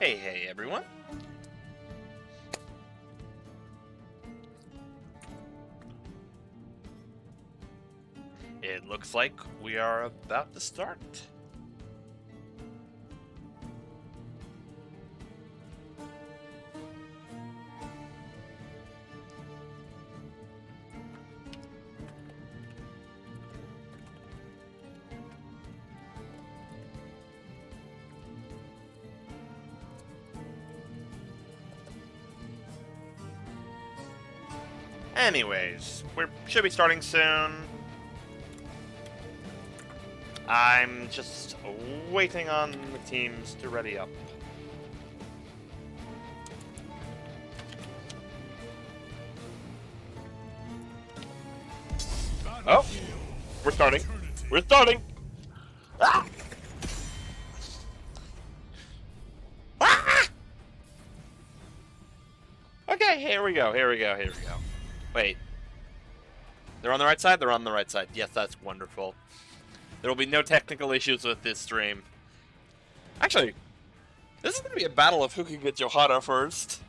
Hey everyone. It looks like we are about to start. Anyways, we should be starting soon. I'm just waiting on the teams to ready up. Oh, we're starting. We're starting. Ah! Ah! Okay, here we go. Here we go. Here we go. Wait. They're on the right side? They're on the right side. Yes, that's wonderful. There will be no technical issues with this stream. Actually, this is going to be a battle of who can get Johanna first.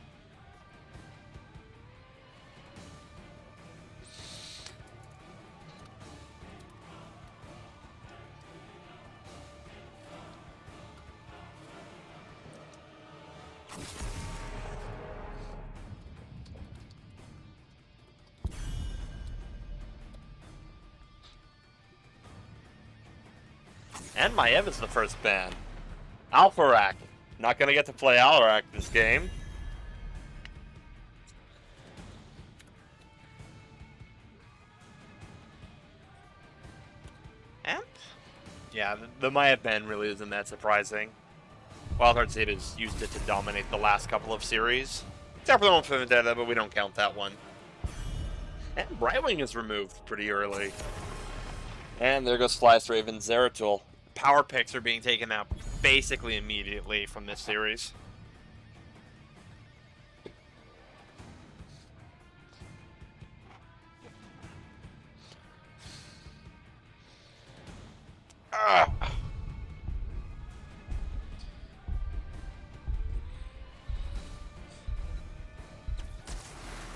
And Maiev is the first ban. Alpharak. Not going to get to play Alpharak this game. And? Yeah, the Maiev ban really isn't that surprising. Wildheart Zeta has used it to dominate the last couple of series. Except for the one for Vendetta, but we don't count that one. And Brightwing is removed pretty early. And there goes Flyest Raven Zeratul. Power picks are being taken out basically immediately from this series.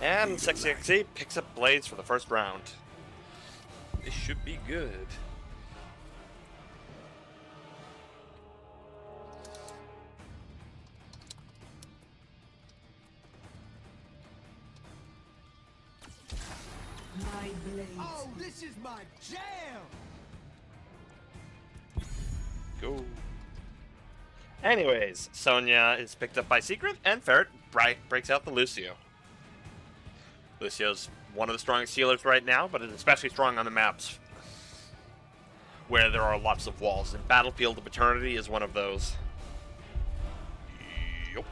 And Sexy XZ picks up Blades for the first round. This should be good. Oh, this is my jam! Go. Anyways, Sonya is picked up by Secret, and Ferret breaks out the Lucio. Lucio's one of the strongest healers right now, but is especially strong on the maps where there are lots of walls, and Battlefield of Eternity is one of those. Yup.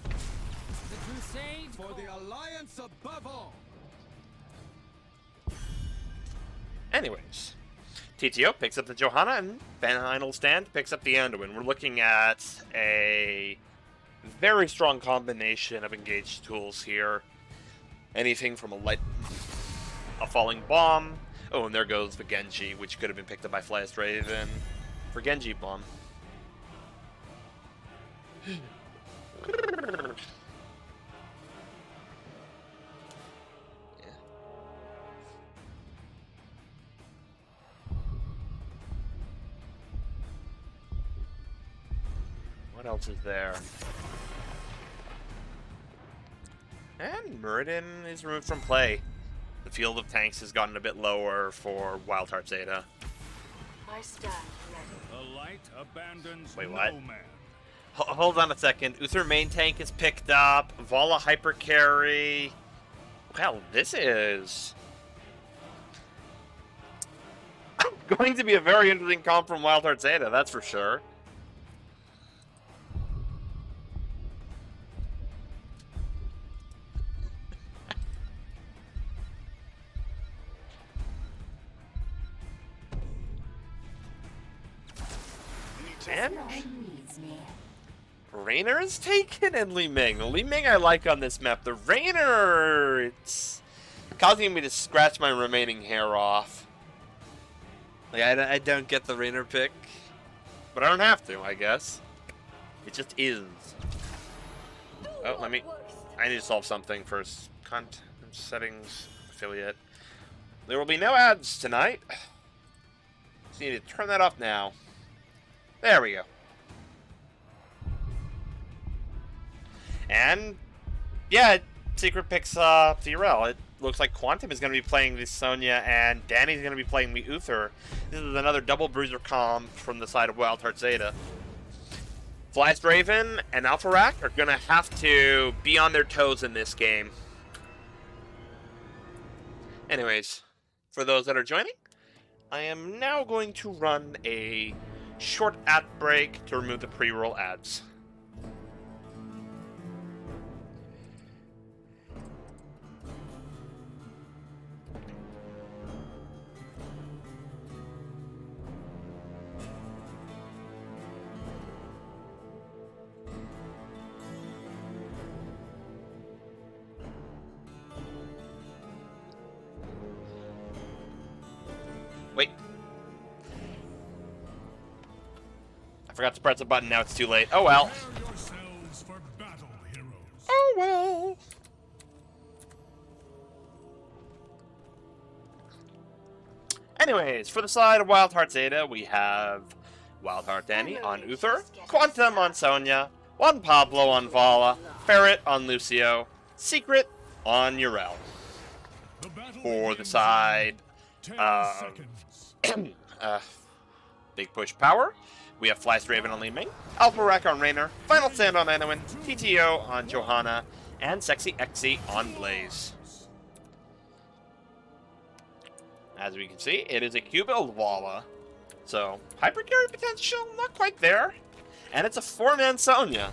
The Crusades for the Alliance above all! Anyways, TTO picks up the Johanna, and Final Stand picks up the Anduin. We're looking at a very strong combination of engaged tools here. Anything from a falling bomb. Oh, and there goes the Genji, which could have been picked up by Flyest Raven for Genji bomb. What else is there? And Muradin is removed from play. The field of tanks has gotten a bit lower for Wildheart Zeta. I stand ready. The light abandons Wait, what? no man. Hold on a second. Uther main tank is picked up. Vala hyper carry. Well, this is going to be a very interesting comp from Wildheart Zeta, that's for sure. And Raynor is taken, and Li Ming. The Li Ming I like on this map. The Raynor, it's causing me to scratch my remaining hair off. Like, I don't get the Raynor pick. but I don't have to, I guess. It just is. Oh, let me... I need to solve something first. Content settings, affiliate. There will be no ads tonight. So you need to turn that off now. There we go. And, yeah, Secret picks Theorel. It looks like Quantum is going to be playing the Sonya, and Danny's going to be playing the Uther. This is another double bruiser comp from the side of Wild Heart Zeta. Flyest Raven and Alpha Rack are going to have to be on their toes in this game. Anyways, for those that are joining, I am now going to run a short ad break to remove the pre-roll ads. Wait. I forgot to press the button, now it's too late. Oh well. Oh well. Anyways, for the side of Wild Heart Zeta, we have Wild Heart Danny on Uther, Quantum on Sonya, Juan Pablo on Vala, Ferret on Lucio, Secret on Urel. For the side Big Push Power, we have Flyest Raven on Li Ming, Alpha Rack on Raynor, Final Stand on Anowin, TTO on Johanna, and Sexy Exy on Blaze. As we can see, it is a Q-build Vala, so hyper carry potential not quite there, and it's a 4-man Sonya.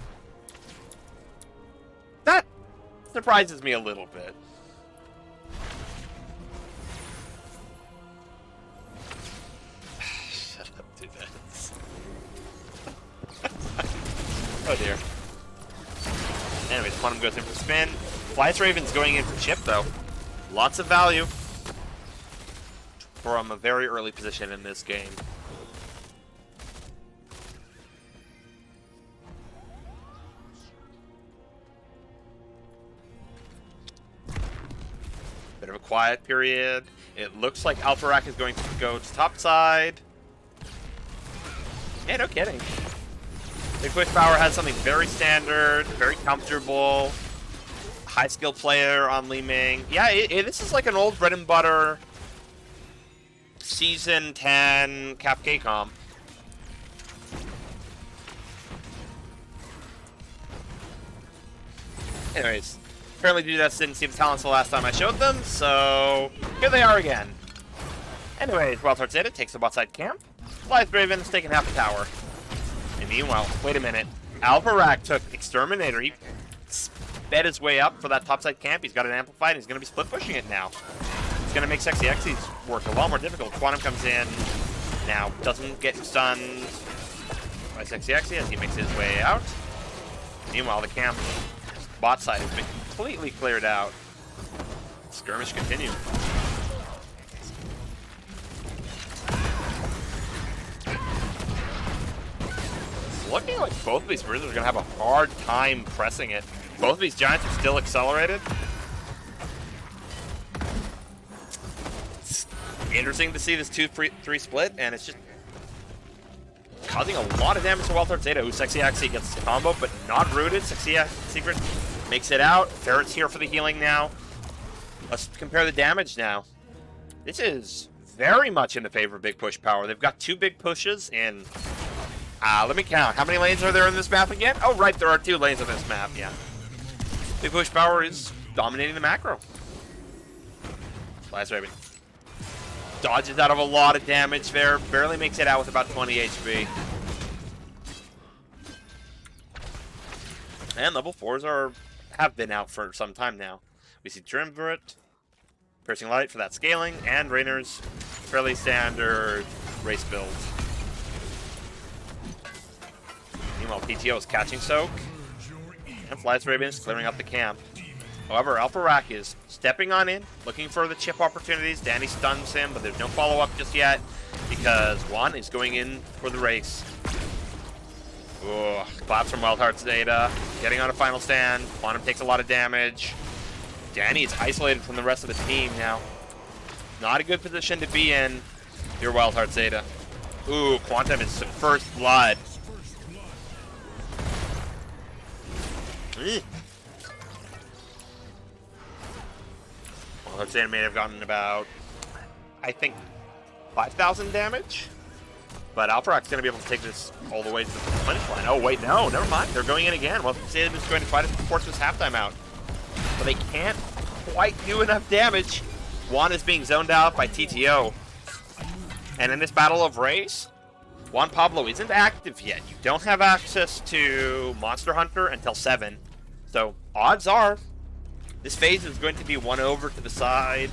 That surprises me a little bit. Shut up, do this. Oh dear. Anyways, Quantum goes in for spin. Flyest Raven's going in for chip though. Lots of value from a very early position in this game. Bit of a quiet period. It looks like Alpha Rack is going to go to top side. Yeah, no kidding. Big Push Power has something very standard, very comfortable. High skill player on Li Ming. Yeah, this is like an old bread and butter Season 10 Cap K comp. Anyways, apparently Dudettes didn't see the talents the last time I showed them, so here they are again. Anyways, Wild Heart Zeta takes the bot side camp. Flyest Raven is taking half the tower. And meanwhile, wait a minute. Alpha Rack took Exterminator. He sped his way up for that topside camp. He's got it amplified, and he's going to be split pushing it now. It's going to make Sexy Xy's work a lot more difficult. Quantum comes in now, doesn't get stunned by Sexy Xy as he makes his way out. Meanwhile, the camp bot side has been completely cleared out. Skirmish continues. It's looking like both of these bruisers are going to have a hard time pressing it. Both of these giants are still accelerated. It's interesting to see this 2-3 split, and it's just causing a lot of damage to Wild Heart Zeta, who Sexy Xy gets the combo, but not rooted. Sexy Secret makes it out. Ferret's here for the healing now. Let's compare the damage now. This is very much in the favor of Big Push Power. They've got 2 big pushes in... let me count. How many lanes are there in this map again? Oh, right, there are 2 lanes on this map, yeah. Big Push Power is dominating the macro. Flyest Raven dodges out of a lot of damage there. Barely makes it out with about 20 HP. And level 4s have been out for some time now. We see Triumvirate, Piercing Light for that scaling, and Raynor's fairly standard race build. Meanwhile, PTO is catching Soak, and Flyest Raven is clearing up the camp. However, Alpha Rack is stepping on in, looking for the chip opportunities. Danny stuns him, but there's no follow-up just yet, because Juan is going in for the race. Ooh, collapse from Wild Heart's Data. Getting on a final stand. Quantum takes a lot of damage. Danny is isolated from the rest of the team now. Not a good position to be in. Your Wild Heart's Data. Ooh, Quantum is first blood. Wild Heart's Data may have gotten about, I think, 5,000 damage. But Alpharak's going to be able to take this all the way to the finish line. Oh, wait, no, never mind. They're going in again. Well, Zayden is going to try to force this halftime out. But they can't quite do enough damage. Juan is being zoned out by TTO. And in this battle of race, Juan Pablo isn't active yet. You don't have access to Monster Hunter until 7. So, odds are, this phase is going to be won over to the side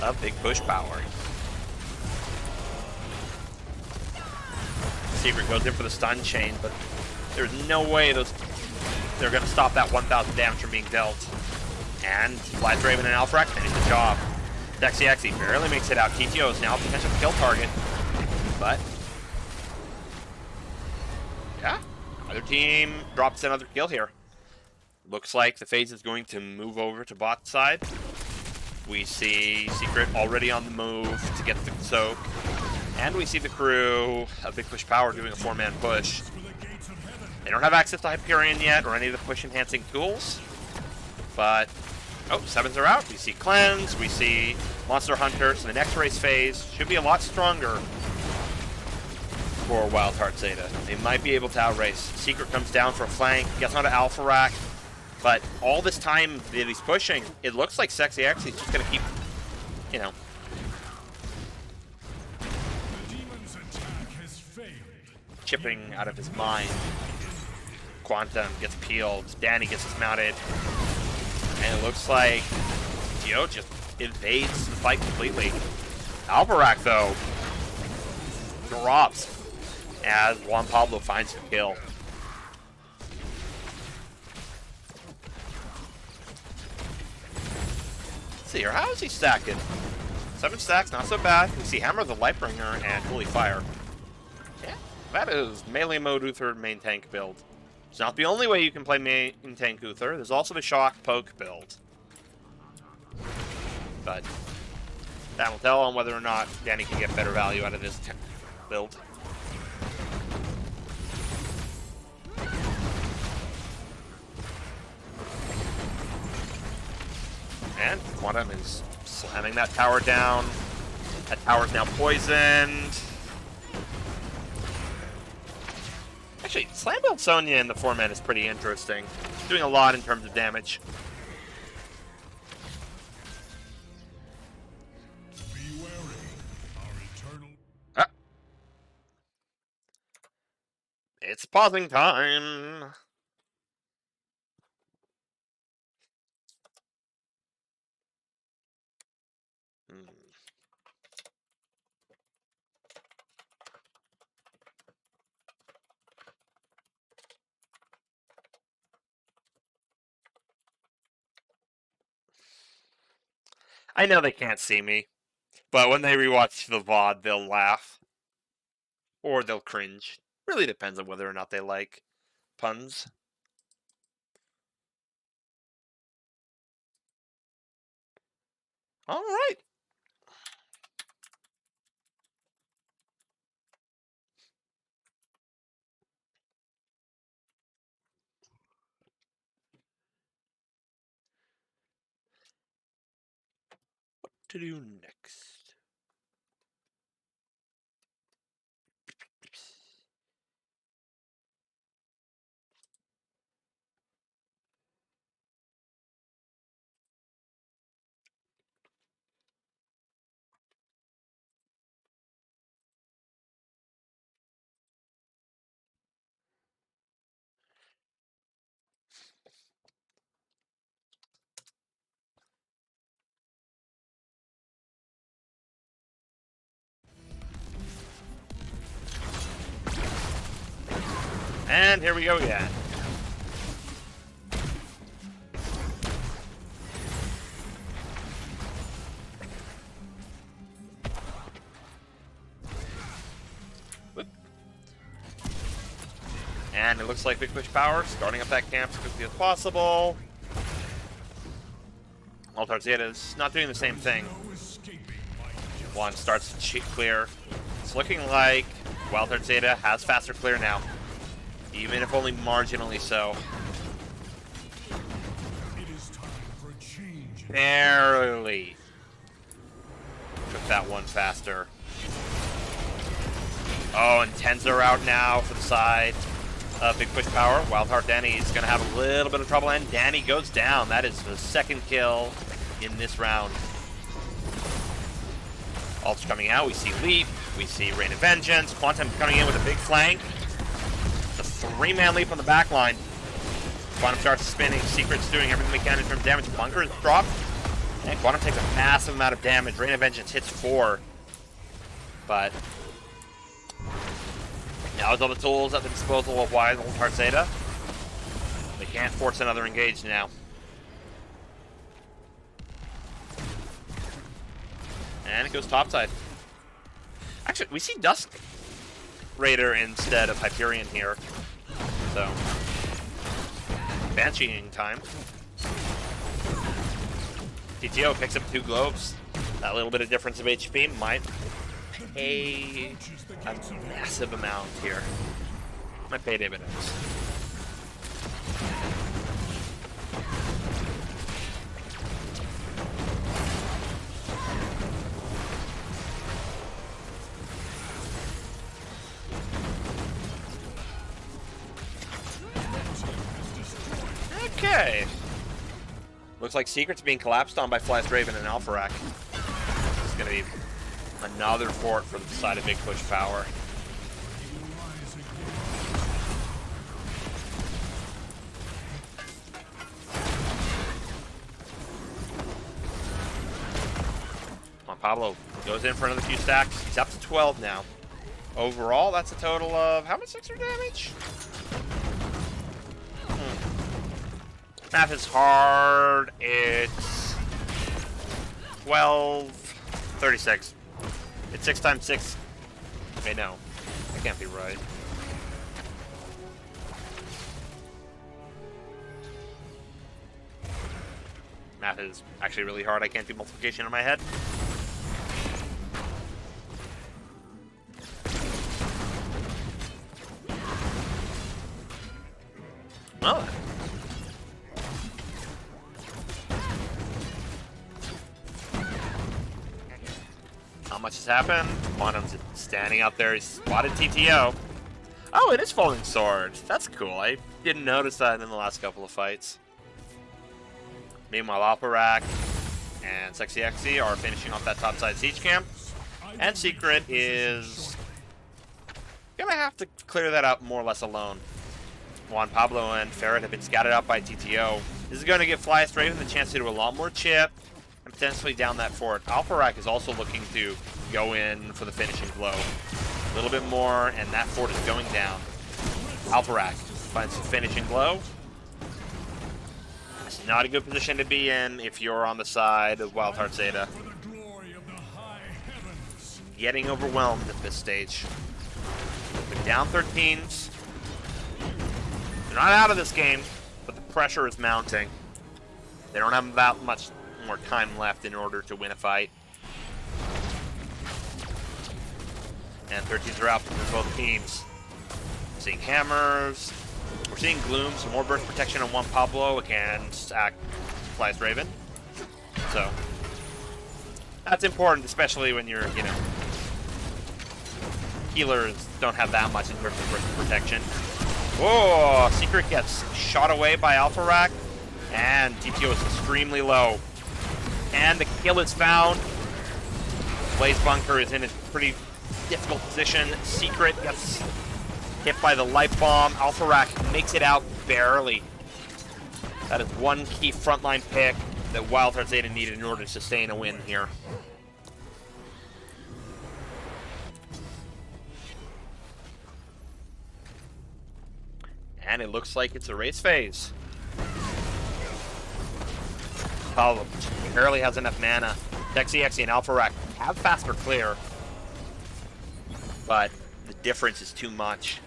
of Big Push Power. Secret goes in for the stun chain, but there's no way they're going to stop that 1,000 damage from being dealt. And Flies Raven and Alfrak finish the job. Dexy barely makes it out. TTO is now a potential kill target. But, yeah, other team drops another kill here. Looks like the phase is going to move over to bot side. We see Secret already on the move to get the soak. And we see the crew of Big Push Power doing a 4-man push. They don't have access to Hyperion yet or any of the push-enhancing tools. But, oh, 7s are out. We see Cleanse, we see Monster Hunter. So the next race phase should be a lot stronger for Wild Heart's Zeta. They might be able to outrace. Secret comes down for a flank, gets onto Alpha Rack. But all this time that he's pushing, it looks like Sexy X is just going to keep, you know, chipping out of his mind. Quantum gets peeled. Danny gets dismounted. And it looks like Dio just invades the fight completely. Alvarak, though, drops as Juan Pablo finds the kill. Let's see here. How is he stacking? 7 stacks, not so bad. We see Hammer the Lightbringer and Holy Fire. Yeah, that is melee mode Uther main tank build. It's not the only way you can play main tank Uther. There's also the Shock Poke build. But that will tell on whether or not Danny can get better value out of this build. And Quantum is slamming that tower down. That tower's now poisoned. Actually, Slam Build Sonya in the 4-man is pretty interesting. Doing a lot in terms of damage. Be wary. Our eternal... It's pausing time. I know they can't see me, but when they rewatch the VOD, they'll laugh. Or they'll cringe. Really depends on whether or not they like puns. All right. What to do next? And here we go again. And it looks like Big Push Power starting up that camp as quickly as possible. Wild Zeta's not doing the same thing. One starts to cheat clear. It's looking like Wild Zeta has faster clear now, even if only marginally so. Barely took that one faster. Oh, and Tens are out now for the side of Big Push Power. Wildheart Danny is going to have a little bit of trouble, and Danny goes down. That is the second kill in this round. Ult's coming out. We see Leap. We see Rain of Vengeance. Quantum coming in with a big flank. The three-man leap on the back line. Quantum starts spinning. Secret's doing everything we can in terms of damage. Bunker is dropped. And Quantum takes a massive amount of damage. Rain of Vengeance hits 4. But now with all the tools at the disposal of Wild Zeta, they can't force another engage now. And it goes topside. Actually, we see Dusk Raider instead of Hyperion here. So, Bansheeing time. TTO picks up 2 globes. That little bit of difference of HP might pay a massive amount here. Might pay dividends. Okay. Looks like Secret's being collapsed on by Flyest Raven and Alpharak. It's going to be another fort for the side of Big Push Power. Come on, Pablo goes in for another few stacks. He's up to 12 now. Overall, that's a total of how much extra damage? Math is hard. It's 12, 36. It's 6 times 6. Okay, no. That can't be right. Math is actually really hard. I can't do multiplication in my head. Oh. Not much has happened. Quantum's standing out there. He's spotted TTO. Oh, it is Falling Sword. That's cool. I didn't notice that in the last couple of fights. Meanwhile, Alpharak and Sexy Exy are finishing off that topside siege camp. And Secret is gonna have to clear that out more or less alone. Juan Pablo and Ferret have been scouted out by TTO. This is going to give Flyest Raven the chance to do a lot more chip and potentially down that fort. Alpharak is also looking to go in for the finishing blow. A little bit more, and that fort is going down. Alpharak finds the finishing blow. It's not a good position to be in if you're on the side of Wildheart Zeta. Getting overwhelmed at this stage. They're down 13s. They're not out of this game, but the pressure is mounting. They don't have that much more time left in order to win a fight. And 13s are out for both teams. We're seeing hammers. We're seeing gloom, some more burst protection on Juan Pablo against Flyest Raven. So that's important, especially when you're, you know, healers don't have that much in terms of burst protection. Whoa! Secret gets shot away by Alpharak, and TTO is extremely low. And the kill is found. Blaze Bunker is in a pretty difficult position. Secret gets hit by the light bomb. Alpharak makes it out barely. That is one key frontline pick that Wildheart Zeta needed in order to sustain a win here. And it looks like it's a race phase. Pablo barely has enough mana. Dexy, Exy, and Alpharak have faster clear, but the difference is too much.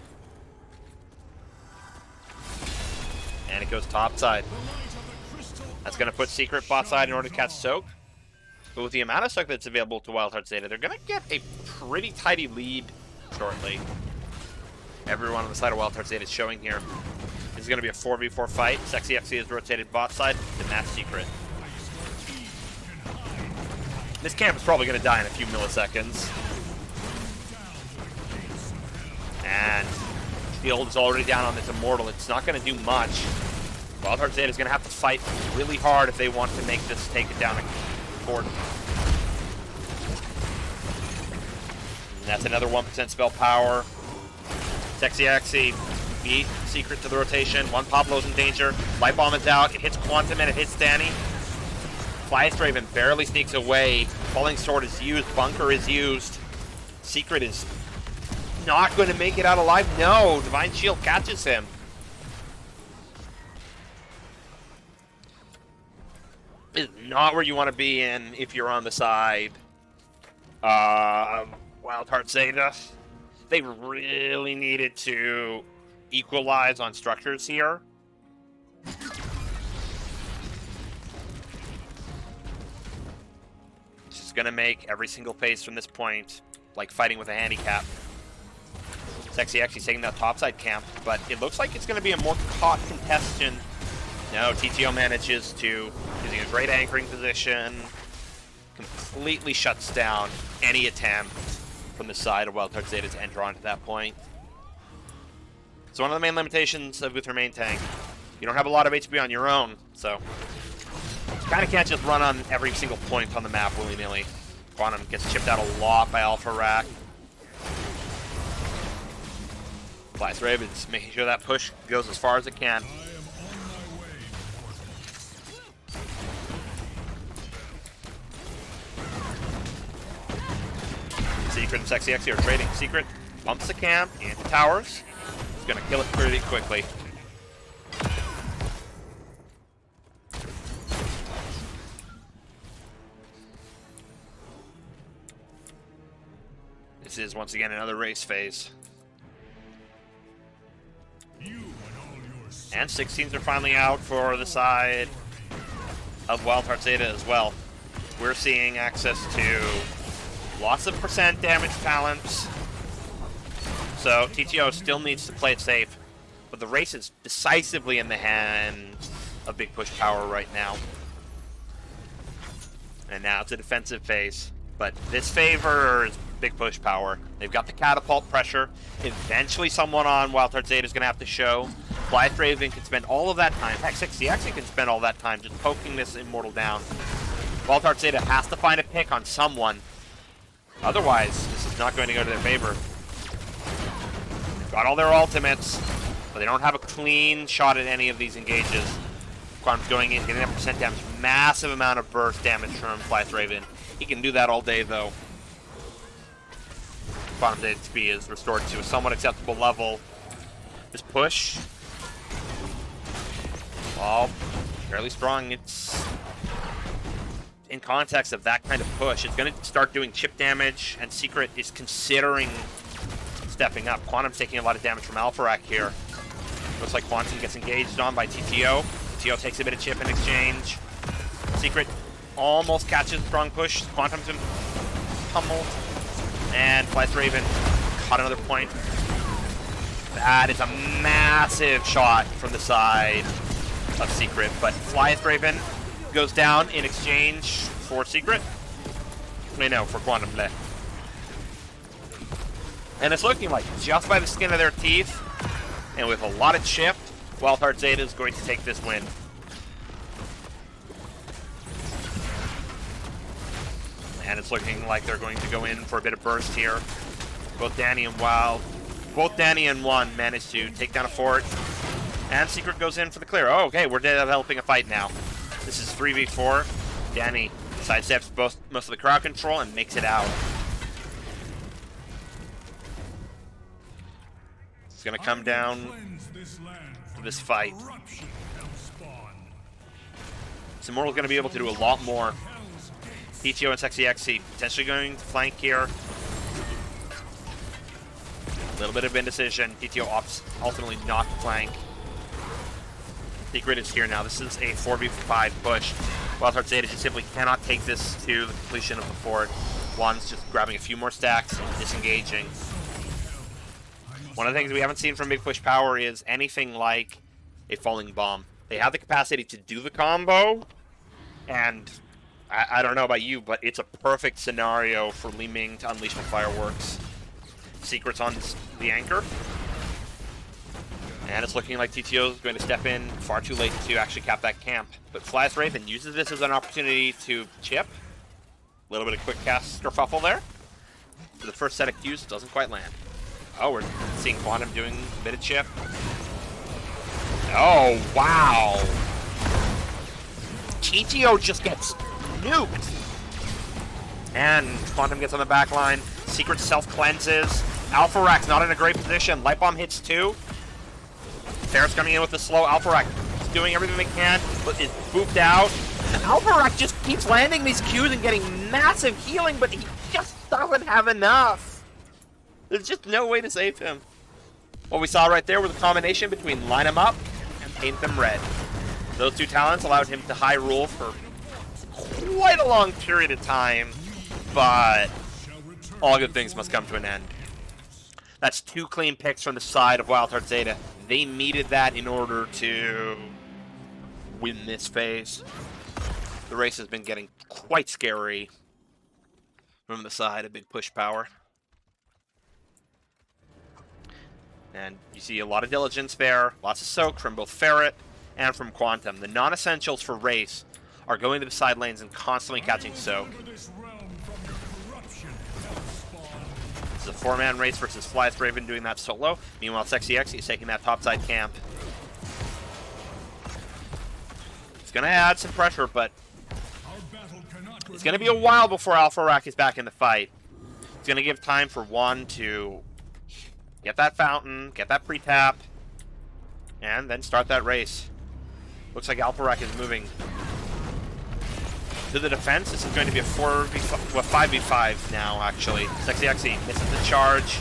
And it goes top side. That's going to put Secret bot side in order to catch Soak. But with the amount of Soak that's available to Wildheart Zeta, they're going to get a pretty tidy lead shortly. Everyone on the side of Wildheart Zeta is showing here. This is going to be a 4v4 fight. Sexy XC is rotated bot side to match Secret. This camp is probably going to die in a few milliseconds. And Shield is already down on this Immortal. It's not going to do much. Wildheart Zeta is going to have to fight really hard if they want to make this take it down a court. And that's another 1% spell power. Sexy XC beat Secret to the rotation. One Pablo's in danger. Light Bomb is out. It hits Quantum and it hits Danny. Flyest Raven barely sneaks away. Falling Sword is used. Bunker is used. Secret is not going to make it out alive. No, Divine Shield catches him. Is not where you want to be in if you're on the side of Wildheart Zeta. They really needed to equalize on structures here. This is going to make every single phase from this point like fighting with a handicap. Sexy actually taking that topside camp, but it looks like it's going to be a more caught contestation. No, TTO manages to, using a great anchoring position, completely shuts down any attempt from the side of Wildheart Zeta to enter onto that point. So one of the main limitations with her main tank, you don't have a lot of HP on your own, so you kind of can't just run on every single point on the map willy-nilly. Quantum gets chipped out a lot by Alpha Rack. Flyest Raven's making sure that push goes as far as it can. Secret and Sexy XC are trading. Secret bumps the camp into towers. He's going to kill it pretty quickly. This is once again another race phase. And 16s are finally out for the side of Wildheart Zeta as well. We're seeing access to lots of percent damage talents. So TTO still needs to play it safe. But the race is decisively in the hands of Big Push Power right now. And now it's a defensive phase. But this favors Big Push Power. They've got the catapult pressure. Eventually someone on Wildheart Zeta is going to have to show. Flyest Raven can spend all of that time. Heck, 60X can spend all that time just poking this Immortal down. Wildheart Zeta has to find a pick on someone. Otherwise, this is not going to go to their favor. They've got all their ultimates, but they don't have a clean shot at any of these engages. Quantum's going in, getting that percent damage. Massive amount of burst damage from Flyest Raven. He can do that all day, though. Quantum's HP is restored to a somewhat acceptable level. This push, well, fairly strong. It's in context of that kind of push. It's going to start doing chip damage, and Secret is considering stepping up. Quantum's taking a lot of damage from Alpha Rack here. Looks like Quantum gets engaged on by TTO. TTO takes a bit of chip in exchange. Secret almost catches a strong push. Quantum's been pummeled. And Flyest Raven caught another point. That is a massive shot from the side of Secret, but Flyest Raven goes down in exchange for Secret. Wait, no, for Quantum. Bleh. And it's looking like just by the skin of their teeth, and with a lot of chip, Wildheart Zeta is going to take this win. And it's looking like they're going to go in for a bit of burst here. Both Danny and One manage to take down a fort. And Secret goes in for the clear. Oh, okay, we're developing a fight now. This is 3v4. Danny sidesteps most of the crowd control and makes it out. It's going to come down to this fight. So Immortal's going to be able to do a lot more. PTO and Sexy XC potentially going to flank here. A little bit of indecision. PTO opts ultimately not to flank. Secret is here now. This is a 4v5 push. Wildheart Zeta just simply cannot take this to the completion of the fort. Juan's just grabbing a few more stacks, disengaging. One of the things we haven't seen from Big Push Power is anything like a falling bomb. They have the capacity to do the combo, and I don't know about you, but it's a perfect scenario for Li Ming to unleash the fireworks. Secret's on the anchor. And it's looking like TTO is going to step in far too late to actually cap that camp. But Fly's Raven uses this as an opportunity to chip. A little bit of quick cast kerfuffle there. For the first set of Qs, it doesn't quite land. Oh, we're seeing Quantum doing a bit of chip. Oh, wow. TTO just gets nuked. And Quantum gets on the back line. Secret self-cleanses. Alpha Rack's not in a great position. Light Bomb hits 2. Ferret's coming in with the slow. Alpha Rack is doing everything they can, but is booped out. Alpha Rack just keeps landing these Qs and getting massive healing, but he just doesn't have enough. There's just no way to save him. What we saw right there was a combination between line him up and paint them red. Those two talents allowed him to high rule for quite a long period of time, but all good things must come to an end. That's 2 clean picks from the side of Wildheart Zeta. They needed that in order to win this phase. The race has been getting quite scary from the side of Big Push Power. And you see a lot of diligence there, lots of soak from both Ferret and from Quantum. The non-essentials for race are going to the side lanes and constantly catching soak. It's a 4-man race versus Fly's Raven doing that solo. Meanwhile, Sexy X is taking that topside camp. It's going to add some pressure, but it's going to be a while before Alpha Rack is back in the fight. It's going to give time for Juan to get that fountain, get that pre-tap, and then start that race. Looks like Alpha Rack is moving to the defense. This is going to be a 5v5 now, actually. Sexy Xe misses the charge.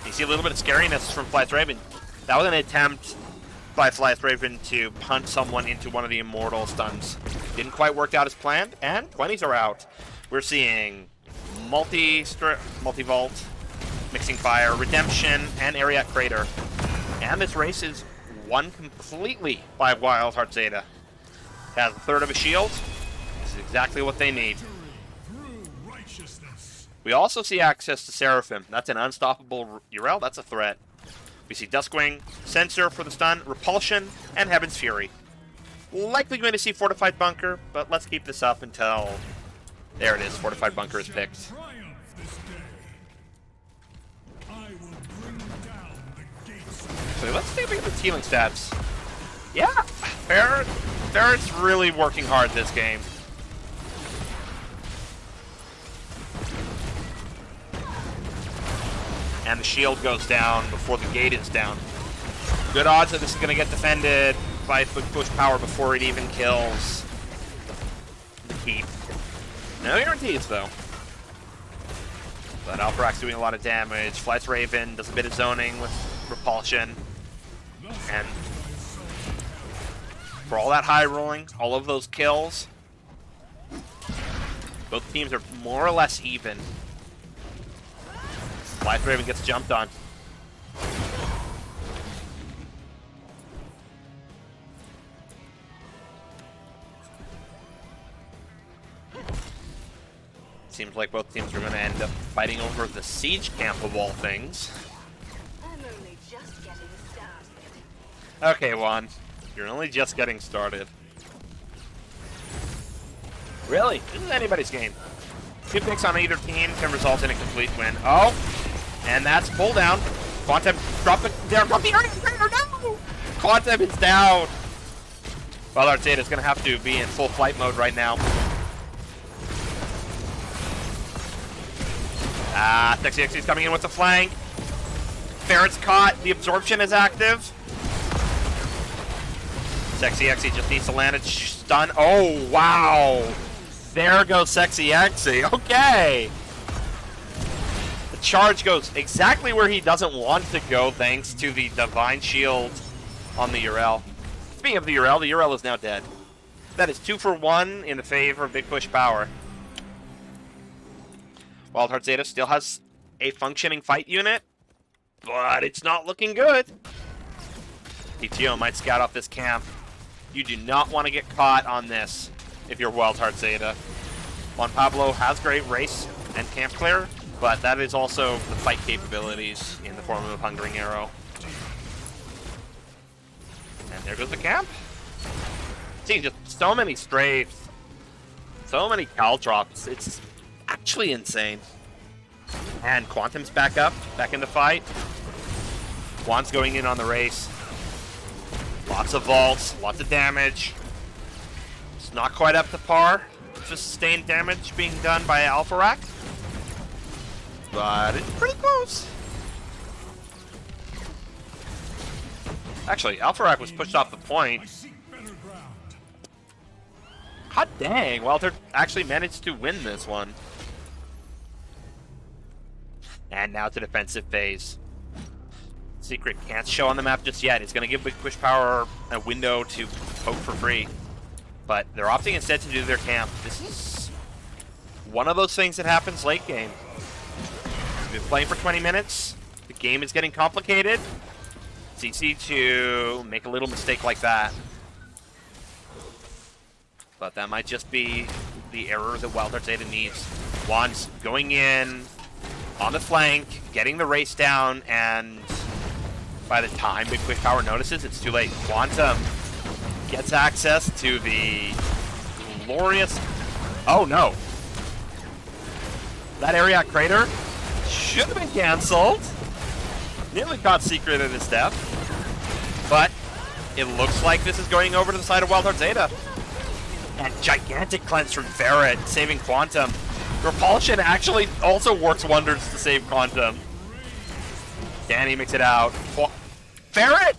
You see a little bit of scariness from Fly's Raven. That was an attempt by Fly's Raven to punt someone into one of the immortal stuns. Didn't quite work out as planned, and 20s are out. We're seeing multi-vault, mixing fire, redemption, and area crater. And this race is won completely by Wildheart Zeta. Has a third of a shield. This is exactly what they need. We also see access to Seraphim. That's an unstoppable Yrel. That's a threat. We see Duskwing, Sensor for the stun, Repulsion, and Heaven's Fury. Likely going to see Fortified Bunker, but let's keep this up until... There it is. Fortified Bunker is picked. So let's take a look at the healing stats. Yeah, Ferret's really working hard this game. And the shield goes down before the gate is down. Good odds that this is going to get defended by Big Push Power before it even kills the keep. No guarantees, though. But Alpha Rack's doing a lot of damage. Fly's Raven does a bit of zoning with Repulsion. And for all that high rolling, all of those kills, both teams are more or less even. Fly's Raven gets jumped on. Seems like both teams are going to end up fighting over the siege camp of all things. I'm only just getting started. Okay, Juan. You're only just getting started. Really? This is anybody's game. 2 picks on either team can result in a complete win. Oh! And that's pull down. Quantum drop the area crater, no! Quantum is down. Well, Zeta is going to have to be in full flight mode right now. Sexy Xe is coming in with the flank. Ferret's caught. The absorption is active. Sexy Xe just needs to land a stun. Oh, wow. There goes Sexy Xe. Okay. The charge goes exactly where he doesn't want to go thanks to the Divine Shield on the Urel. Speaking of the Urel is now dead. That is 2 for 1 in the favor of Big Push Power. Wildheart Zeta still has a functioning fight unit, but it's not looking good. TTO might scout off this camp. You do not want to get caught on this if you're Wildheart Zeta. Juan Pablo has great race and camp clear, but that is also the fight capabilities in the form of a Hungering Arrow. And there goes the camp. Seeing just so many strafes, so many Caltrops. It's actually insane. And Quantum's back into fight. Juan's going in on the race. Lots of vaults, lots of damage. It's not quite up to par. Just sustained damage being done by Alpharak. But it's pretty close. Actually, Alpharak was pushed off the point. Hot dang, Walter actually managed to win this one. And now to defensive phase. Secret can't show on the map just yet. It's going to give Big Push Power a window to poke for free. But they're opting instead to do their camp. This is one of those things that happens late game. We've been playing for 20 minutes. The game is getting complicated. It's easy to make a little mistake like that. But that might just be the error that Wildheart Zeta needs. Juan's going in on the flank, getting the race down, and by the time Big Push Power notices, it's too late. Quantum gets access to the glorious... Oh no! That Ariat crater should have been cancelled. Nearly caught Secret in his death. But it looks like this is going over to the side of Wildheart Zeta. And gigantic cleanse from Ferret, saving Quantum. Repulsion actually also works wonders to save Quantum. Danny makes it out. Ferret!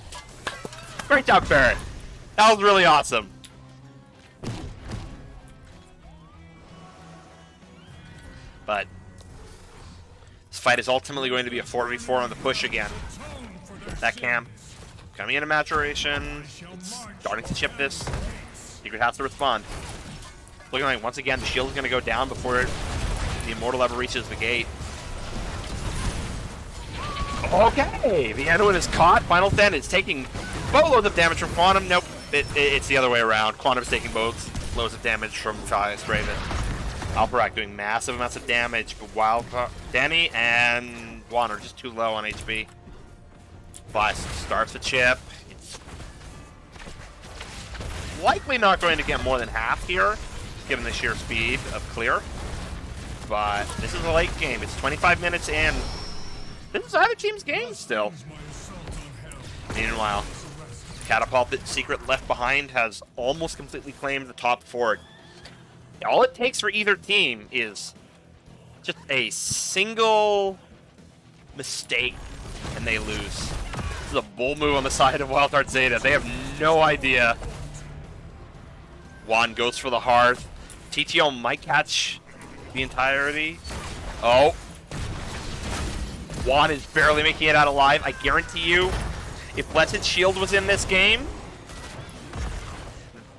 Great job, Ferret. That was really awesome. But this fight is ultimately going to be a 4v4 on the push again. That camp coming into maturation. It's starting to chip this. Secret has to respond. Looking like once again the shield is going to go down before the Immortal ever reaches the gate. Okay, the Anduin is caught. Final Stand is taking boatloads of damage from Quantum. Nope, it's the other way around. Quantum is taking boatloads of damage from Chai's Raven. Alpharak doing massive amounts of damage, but Danny and Juan are just too low on HP. Flash starts the chip. It's likely not going to get more than half here, given the sheer speed of clear. But this is a late game. It's 25 minutes in. This is either team's game still. Meanwhile, Catapult that Secret left behind has almost completely claimed the top fort. All it takes for either team is just a single mistake and they lose. This is a bull move on the side of Wildheart Zeta. They have no idea. Juan goes for the hearth. TTO might catch the entirety. Oh. Juan is barely making it out alive. I guarantee you, if Blessed Shield was in this game,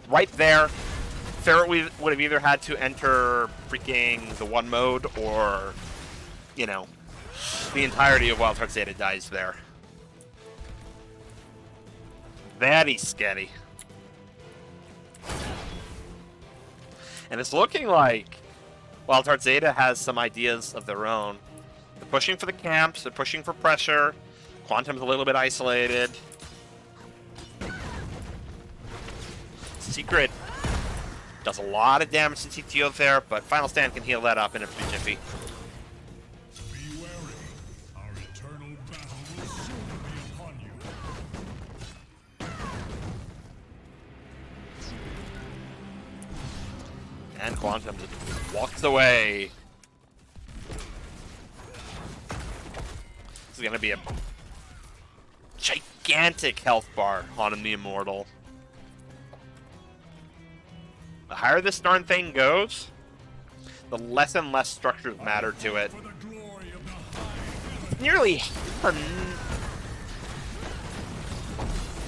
right there, Ferret would have either had to enter freaking the one mode or, you know, the entirety of Wildheart Zeta dies there. Very scary. And it's looking like Wildheart Zeta has some ideas of their own. They're pushing for the camps, they're pushing for pressure. Quantum's a little bit isolated. Secret does a lot of damage to TTO there, but Final Stand can heal that up in a jiffy. Be wary. Our eternal battle will soon be upon you. And Quantum just walks away. This is gonna be a gigantic health bar on the Immortal. The higher this darn thing goes, the less and less structures matter to it. For the glory of the high. Nearly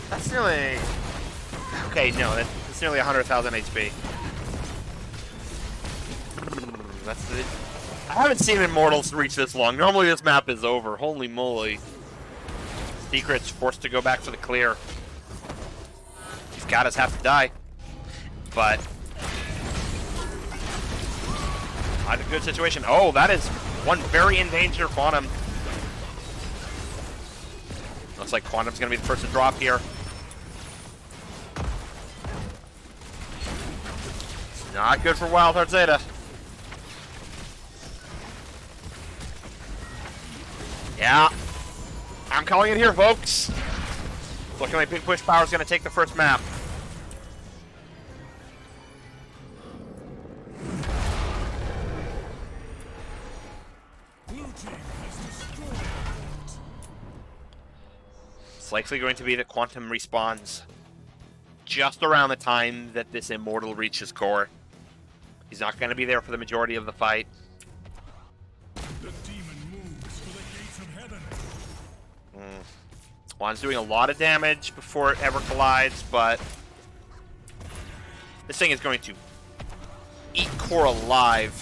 That's nearly... Okay, no, that's nearly 100,000 HP. That's the... I haven't seen Immortals reach this long. Normally this map is over. Holy moly. Secret's forced to go back for the clear. These goddess have to die. But... not a good situation. Oh, that is one very in danger Quantum. Looks like Quantum's going to be the first to drop here. It's not good for Wildheart Zeta. Yeah. I'm calling it here, folks. Looking like Big Push Power is going to take the first map. Blue team has destroyed it. It's likely going to be that Quantum respawns just around the time that this Immortal reaches core. He's not going to be there for the majority of the fight. The demon moves for the gates of heaven. Juan's doing a lot of damage before it ever collides, but this thing is going to eat core alive.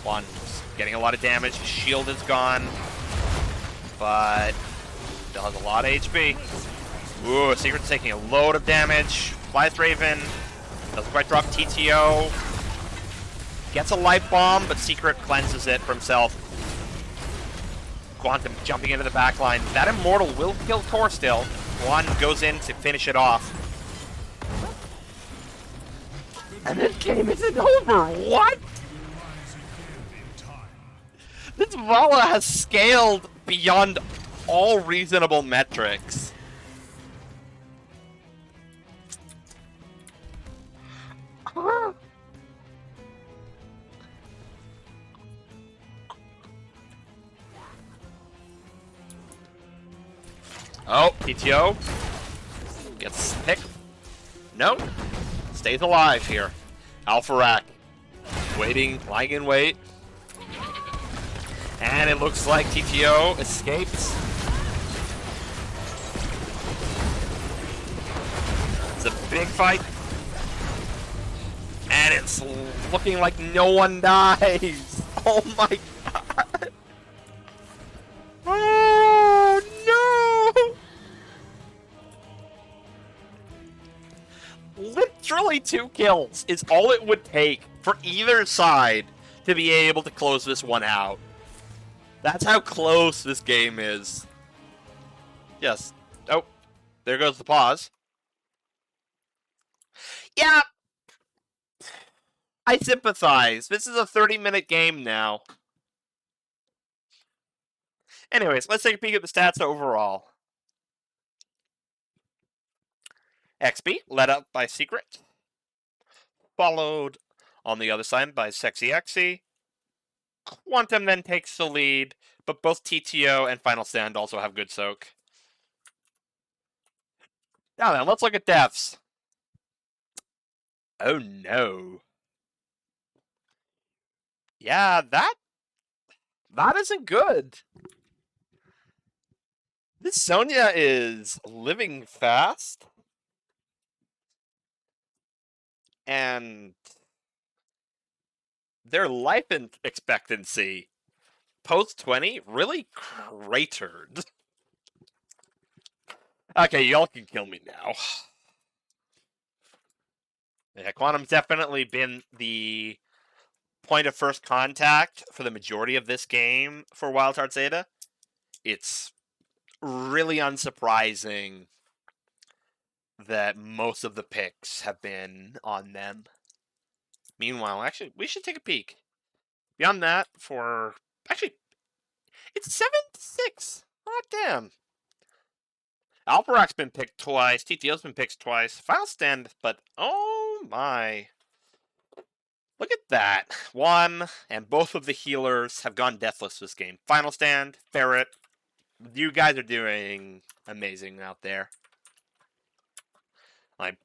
Juan's getting a lot of damage. His shield is gone, but still has a lot of HP. Ooh, Secret's taking a load of damage. Flies Raven. Doesn't quite drop TTO. Gets a life bomb, but Secret cleanses it for himself. Quantum jumping into the back line. That Immortal will kill core still. Juan goes in to finish it off. And this game isn't over. What? Rise again in time. This Vala has scaled beyond all reasonable metrics. Oh, PTO gets picked. No, stays alive here. Alpha Rack waiting, lying in wait. And it looks like TTO escapes. It's a big fight. And it's looking like no one dies. Oh my god. Oh no! Literally 2 kills is all it would take for either side to be able to close this one out. That's how close this game is. Yes. Oh, there goes the pause. Yeah. I sympathize. This is a 30-minute game now. Anyways, let's take a peek at the stats overall. XP, led up by Secret. Followed on the other side by Sexy Xy. Quantum then takes the lead, but both TTO and Final Stand also have good soak. Now then, let's look at deaths. Oh no. Yeah, that isn't good. This Sonya is living fast. And their life expectancy post 20 really cratered. Okay, y'all can kill me now. Yeah, Quantum's definitely been the point of first contact for the majority of this game for Wildheart Zeta. It's really unsurprising that most of the picks have been on them. Meanwhile, actually, we should take a peek. Beyond that, for... Actually, it's 7-6. Oh, damn. Alparak's been picked twice. TTO's been picked twice. Final Stand, but oh my. Look at that. One, and both of the healers have gone deathless this game. Final Stand, Ferret. You guys are doing amazing out there. Like,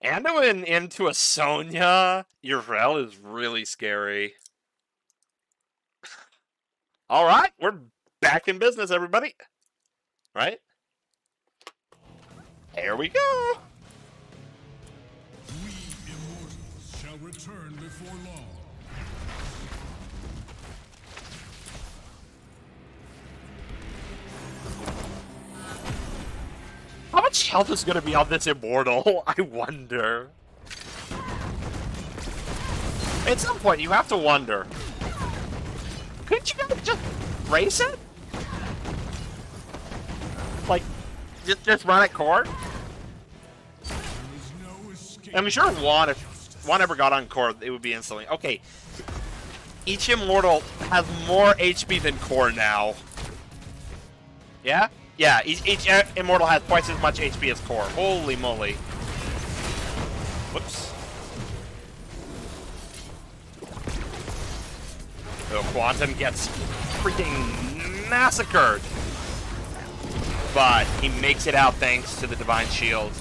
Anduin into a Sonya Urel is really scary. Alright, we're back in business, everybody. Right? There we go. We immortals shall return before long. How much health is going to be on this immortal? I wonder. At some point, you have to wonder. Couldn't you guys just race it? Like, just run at core? There is no escape. I'm sure Juan, if Juan ever got on core, it would be instantly. Okay, each immortal has more HP than core now. Yeah? Yeah, each immortal has twice as much HP as core. Holy moly. Whoops. So Quantum gets freaking massacred. But he makes it out thanks to the Divine Shield.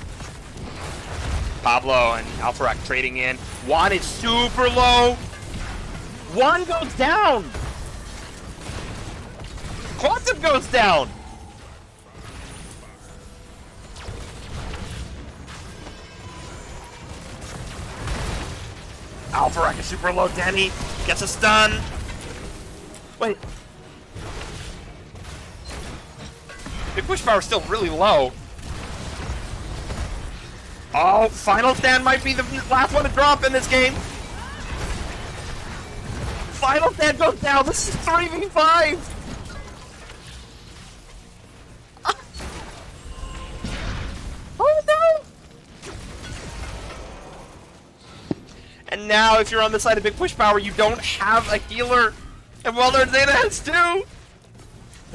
Pablo and Alpharak trading in. Juan is super low. Juan goes down. Quantum goes down. Alpharak is super low. Denny gets a stun. Wait. Big push power is still really low. Oh, Final Stand might be the last one to drop in this game. Final Stand goes down. This is 3v5. Oh no! And now, if you're on the side of Big Push Power, you don't have a healer. And Walter Zeta has two. Now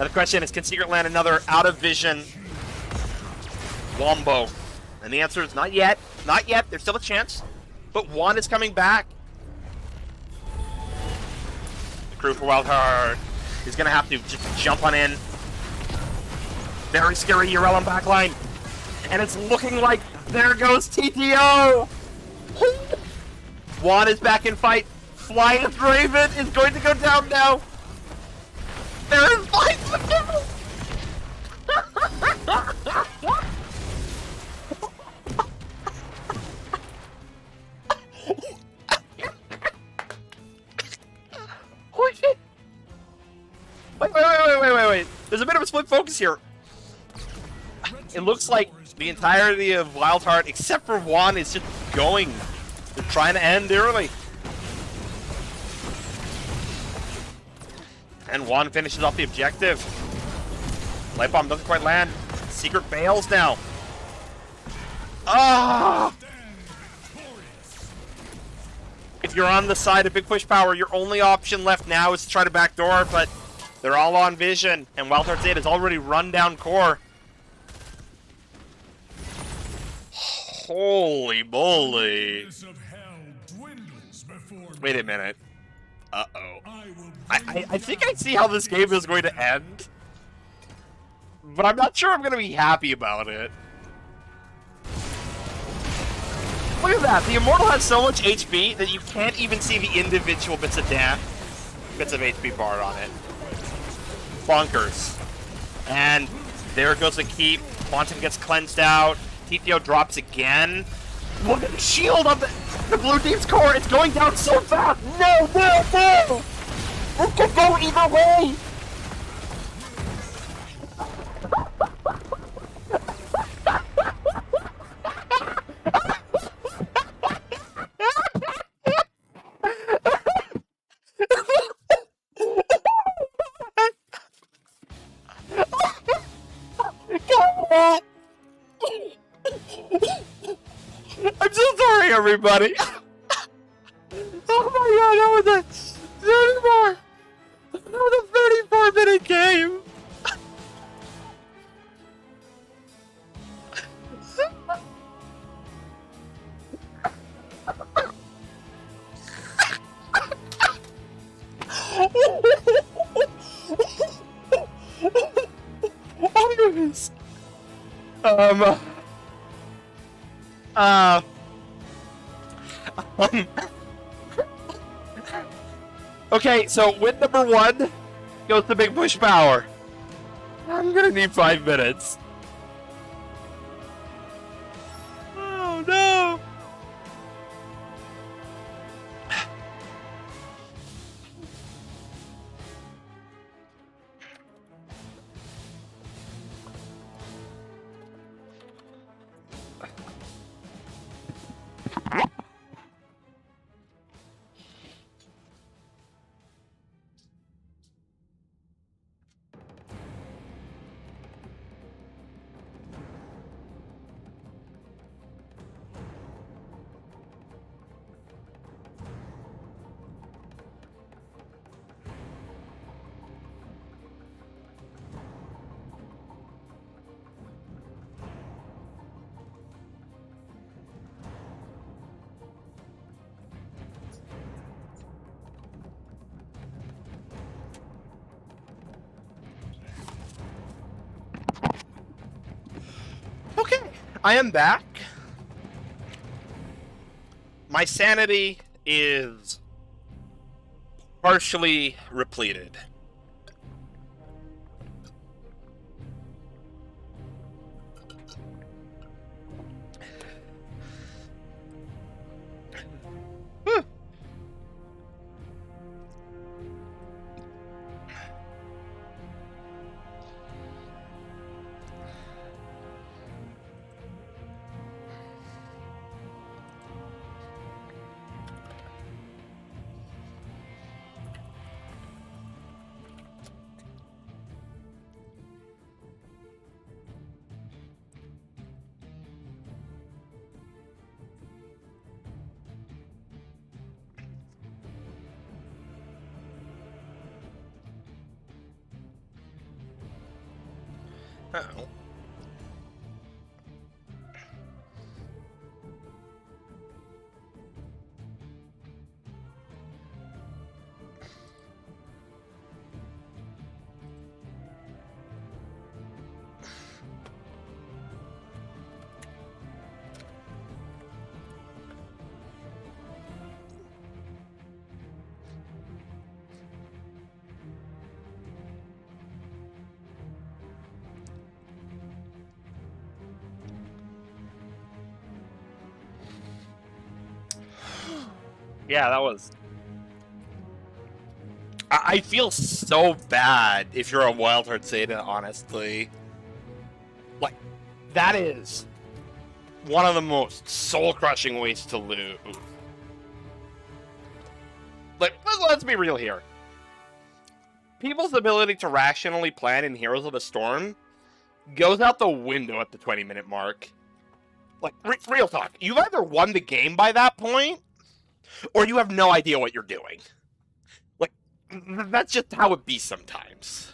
the question is, can Secret land another out of vision Wombo? And the answer is not yet. Not yet. There's still a chance. But Juan is coming back. The crew for Wildheart is going to have to just jump on in. Very scary Urelum backline. And it's looking like there goes TTO. Juan is back in fight. Flying Raven is going to go down now. There is fight for kill. Holy shit. Wait. There's a bit of a split focus here. It looks like the entirety of Wildheart, except for Juan, is just going. They're trying to end early. And Juan finishes off the objective. Light Bomb doesn't quite land. Secret bails now. Ah! If you're on the side of Big Push Power, your only option left now is to try to backdoor, but they're all on vision, and Wildheart Zeta has already run down core. Holy moly. Wait a minute. Uh-oh. I think I see how this game is going to end. But I'm not sure I'm going to be happy about it. Look at that. The Immortal has so much HP that you can't even see the individual bits of HP bar on it. Bonkers. And there goes the keep. Quantum gets cleansed out. TTO drops again. Look at the shield on the blue team's core. It's going down so fast. No! It could go either way. I'm so sorry, everybody. Oh my god, that was a 34-minute game. Anyways, okay, so win number 1 goes to Big Push Power. I'm gonna need 5 minutes. Oh no! Okay, I am back. My sanity is partially repleted. Oh. Yeah, that was... I feel so bad if you're a Wild Heart Zeta, honestly. Like, that is one of the most soul-crushing ways to lose. Like, let's be real here. People's ability to rationally plan in Heroes of the Storm goes out the window at the 20-minute mark. Like, real talk. You've either won the game by that point, or you have no idea what you're doing. Like, that's just how it be sometimes.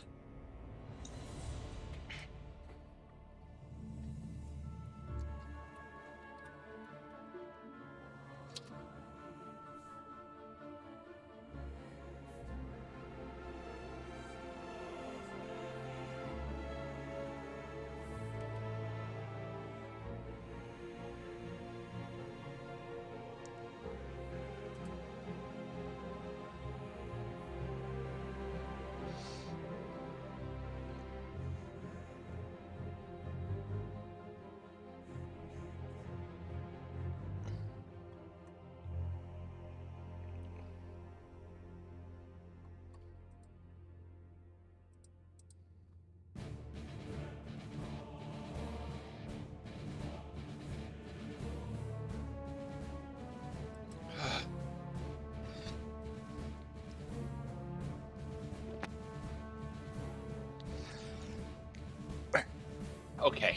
Okay.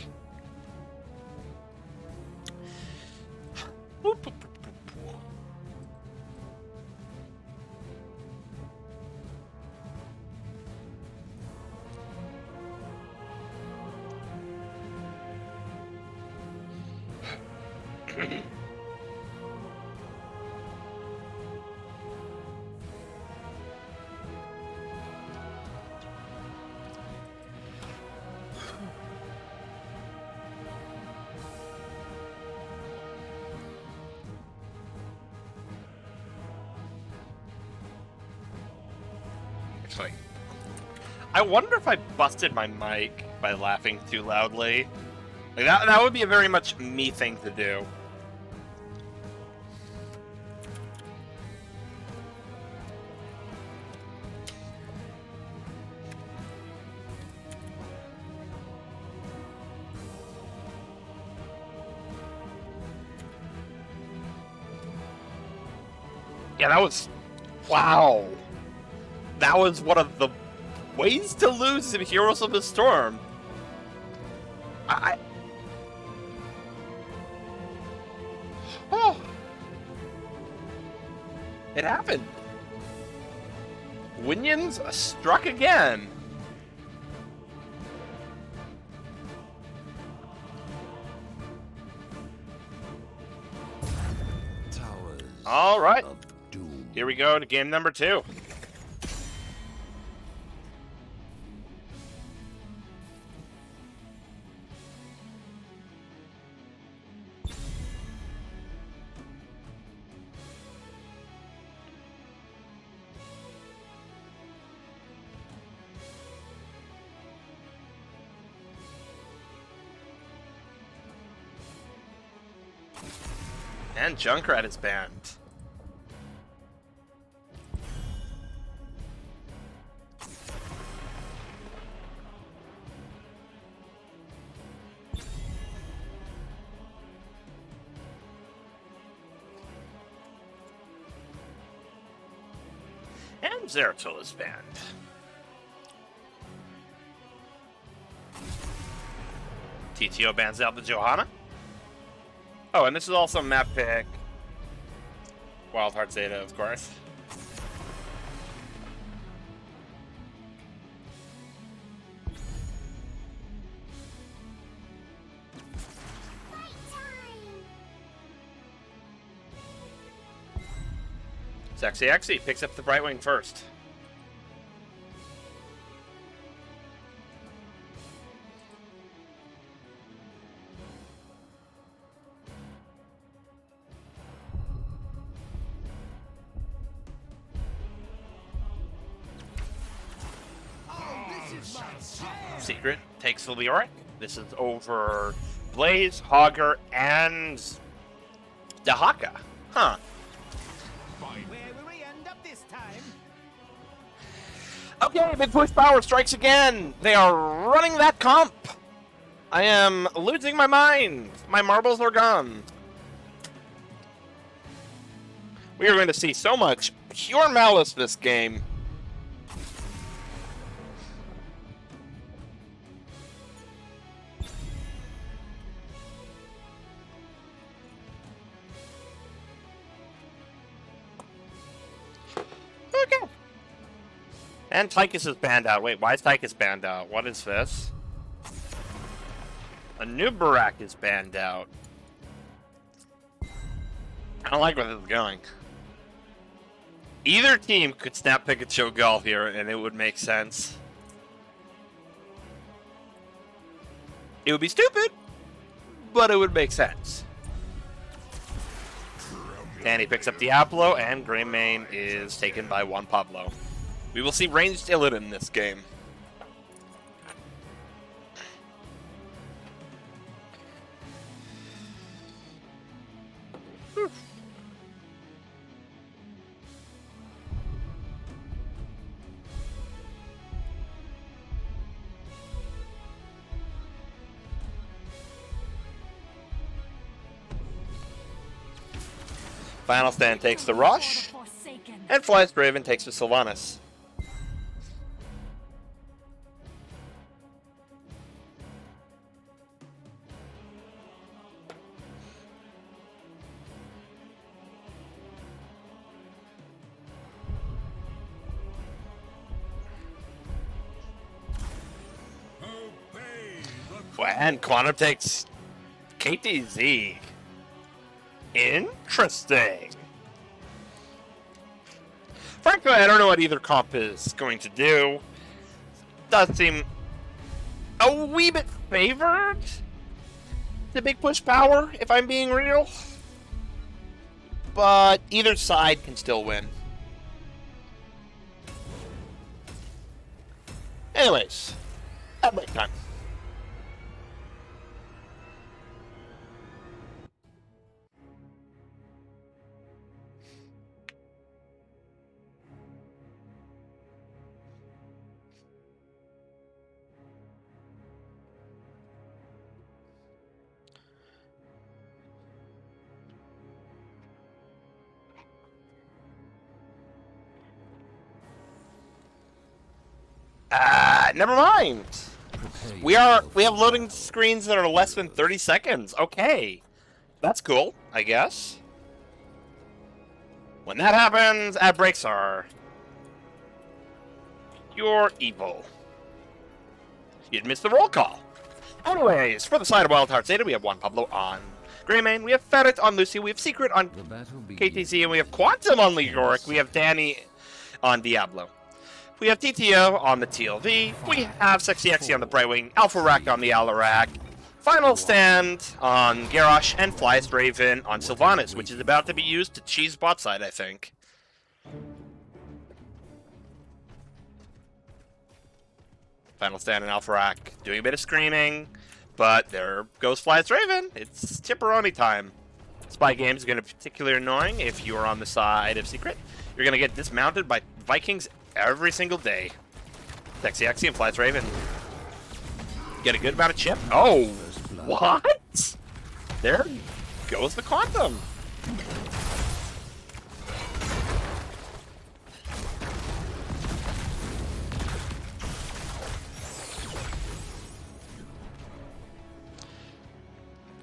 Actually, I wonder if I busted my mic by laughing too loudly. Like that would be a very much me thing to do. Yeah, that was... Wow. That was one of the ways to lose in Heroes of the Storm. Oh. It happened. Winions struck again. Towers. All right. Of doom. Here we go to game number 2. And Junkrat is banned. And Zeratul is banned. TTO bans out the Johanna. Oh, and this is also map pick. Wildheart Zeta, of course. Sexy Exy picks up the Brightwing first. Secret takes the Leoric. This is over Blaze, Hogger, and Dahaka. Huh. Where will we end up this time? Okay, Big Push Power strikes again. They are running that comp. I am losing my mind. My marbles are gone. We are going to see so much pure malice this game. Okay. And Tychus is banned out. Wait, why is Tychus banned out? What is this? A new Barak is banned out. I don't like where this is going. Either team could snap pick a Cho'Gall here and it would make sense. It would be stupid, but it would make sense. Danny picks up Diablo, and Greymane is taken by Juan Pablo. We will see ranged Illidan in this game. Final Stand takes the Rush, and Flies Draven takes the Sylvanas. And Quantum takes KTZ. Interesting. Frankly, I don't know what either comp is going to do. Does seem a wee bit favored to Big Push Power, if I'm being real. But either side can still win. Anyways, at break time. Never mind. We have loading screens that are less than 30 seconds. Okay. That's cool, I guess. When that happens, ad breaks are pure evil. You'd miss the roll call. Anyways, for the side of Wild Hearts Zeta, we have Juan Pablo on Greymane, we have Ferret on Lucy, we have Secret on KTC, and we have Quantum on Leoric, we have Danny on Diablo. We have TTO on the TLV, we have Sexy Exy on the Brightwing, Alpha Rack on the Alarak, Final Stand on Garrosh, and Flyest Raven on Sylvanas, which is about to be used to cheese bot side, I think. Final Stand and Alpha Rack doing a bit of screaming, but there goes Flyest Raven. It's Chipperoni time. Spy Games is going to be particularly annoying if you are on the side of Secret. You're going to get dismounted by Vikings every single day. Sexy Exy and Flyest Raven get a good amount of chip. Oh, what? There goes the Quantum.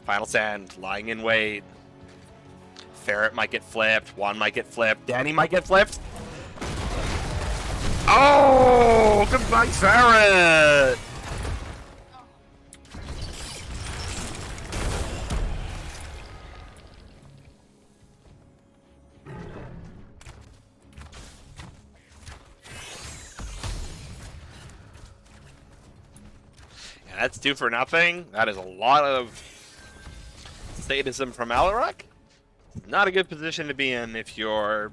Final Stand, lying in wait. Ferret might get flipped. Juan might get flipped. Danny might get flipped. Oh, goodbye, Ferret! Yeah, that's 2 for nothing. That is a lot of sadism from Alarak. Not a good position to be in if you're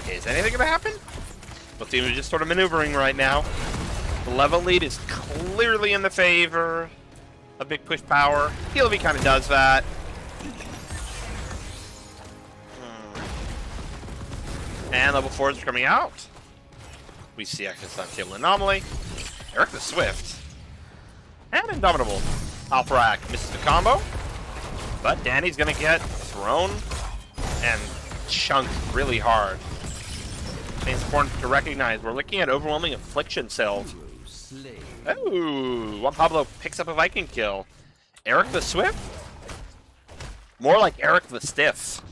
okay, is anything gonna happen? Both teams are just sort of maneuvering right now. The level lead is clearly in the favor of Big Push Power. TLV kind of does that. And level 4s are coming out. We see Access on Table Anomaly. Eric the Swift. And Indomitable. Alpharak misses the combo. But Danny's going to get thrown and chunked really hard. It's important to recognize we're looking at overwhelming Affliction cells. Oh, Juan Pablo picks up a Viking kill. Eric the Swift? More like Eric the Stiff.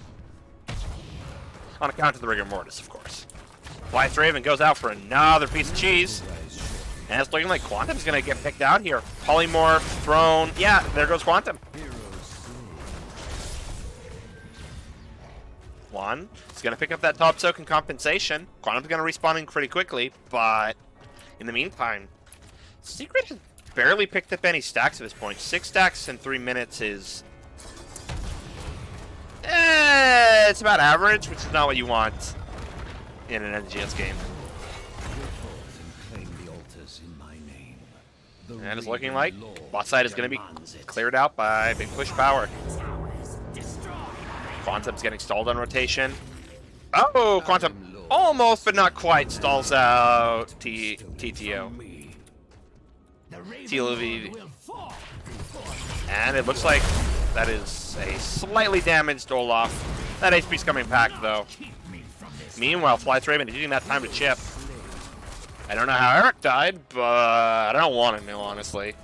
On account of the Rigor Mortis, of course. Flyest Raven goes out for another piece of cheese. And it's looking like Quantum's going to get picked out here. Polymorph, thrown. Yeah, there goes Quantum. Juan is going to pick up that top soak and compensation. Quantum's going to respawn in pretty quickly, but in the meantime, Secret has barely picked up any stacks at this point. 6 stacks in 3 minutes is... it's about average, which is not what you want in an NGS game. And it's looking like bot side is going to be cleared out by Big Push Power. Quantum's getting stalled on rotation. Oh, Quantum almost, but not quite, stalls out TTO. TLV. And it looks like that is a slightly damaged Olaf. That HP's coming back, though. Meanwhile, Flyest Raven is using that time to chip. I don't know how Eric died, but I don't want to know, honestly.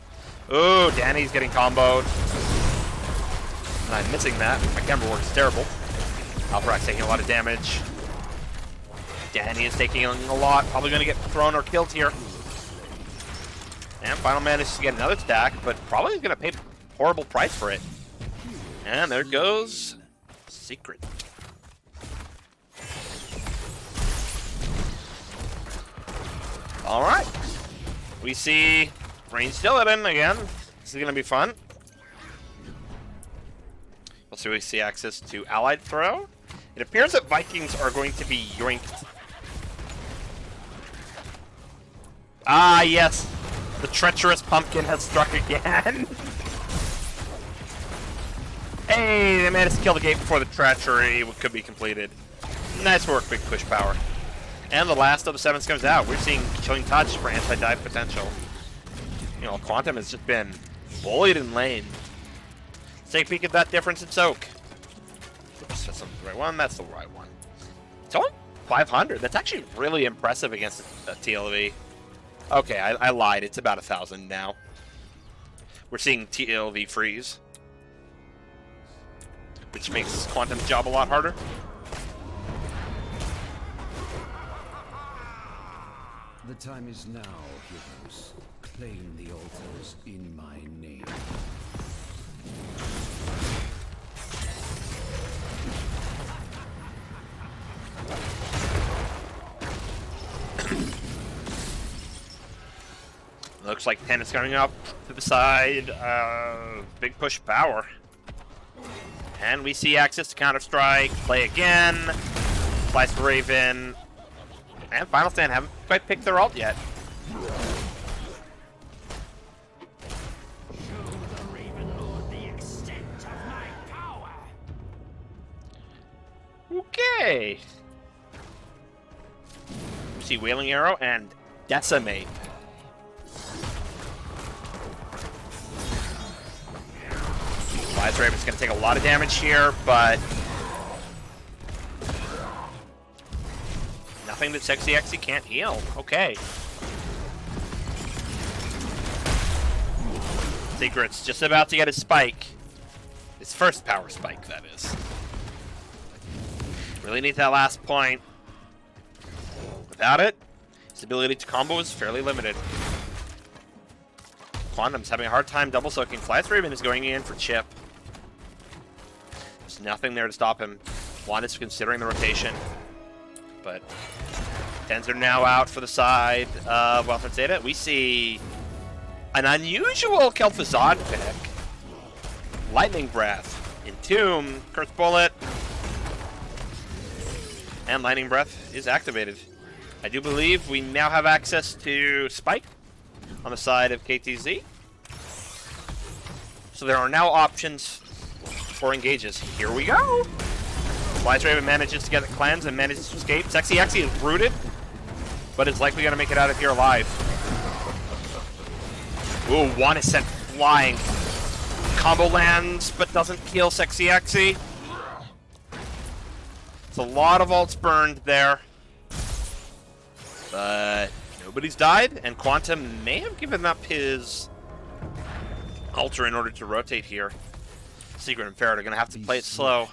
Ooh, Danny's getting comboed. And I'm missing that. My camera work is terrible. Alpharak's taking a lot of damage. Danny is taking a lot. Probably going to get thrown or killed here. And Final manages to get another stack, but probably going to pay a horrible price for it. And there goes Secret. All right. We see range Illidan again. This is going to be fun. Also, we see access to allied throw. It appears that Vikings are going to be yoinked. Ah, yes. The treacherous pumpkin has struck again. Hey, they managed to kill the gate before the treachery could be completed. Nice work, big push power. And the last of the 7s comes out. We're seeing Killing Touch for anti-dive potential. You know, Quantum has just been bullied in lane. Let's take a peek at that difference in soak. Oops, that's not the right one. That's the right one. It's only 500. That's actually really impressive against a TLV. Okay, I lied. It's about 1,000 now. We're seeing TLV freeze, which makes Quantum's job a lot harder. The time is now, heroes. Claim the altars in my name. Looks like 10 is coming up to the side. Big push power. And we see access to Counter-Strike. Play again. Slice Raven. And Final Stand haven't quite picked their ult yet. Okay. We see Wailing Arrow and Decimate. Slice Raven's going to take a lot of damage here, but nothing that Sexy Exy can't heal. Okay. Secret's just about to get his spike. His first power spike, that is. Really need that last point. Without it, his ability to combo is fairly limited. Quantum's having a hard time double soaking. Slice Raven is going in for chip. There's nothing there to stop him. Juan is considering the rotation, but 10s are now out for the side of Wild Hearts Zeta. We see an unusual Kel'Thuzad pick. Lightning Breath, Entomb, Curse Bullet, and Lightning Breath is activated. I do believe we now have access to Spike on the side of KTZ. So there are now options for engages. Here we go! Slice Raven manages to get the cleanse and manages to escape. Sexy Exy is rooted, but is likely going to make it out of here alive. Ooh, one is sent flying. Combo lands, but doesn't kill Sexy Exy. It's a lot of ults burned there. But nobody's died, and Quantum may have given up his ultra in order to rotate here. Secret and Ferret are going to have to play it slow.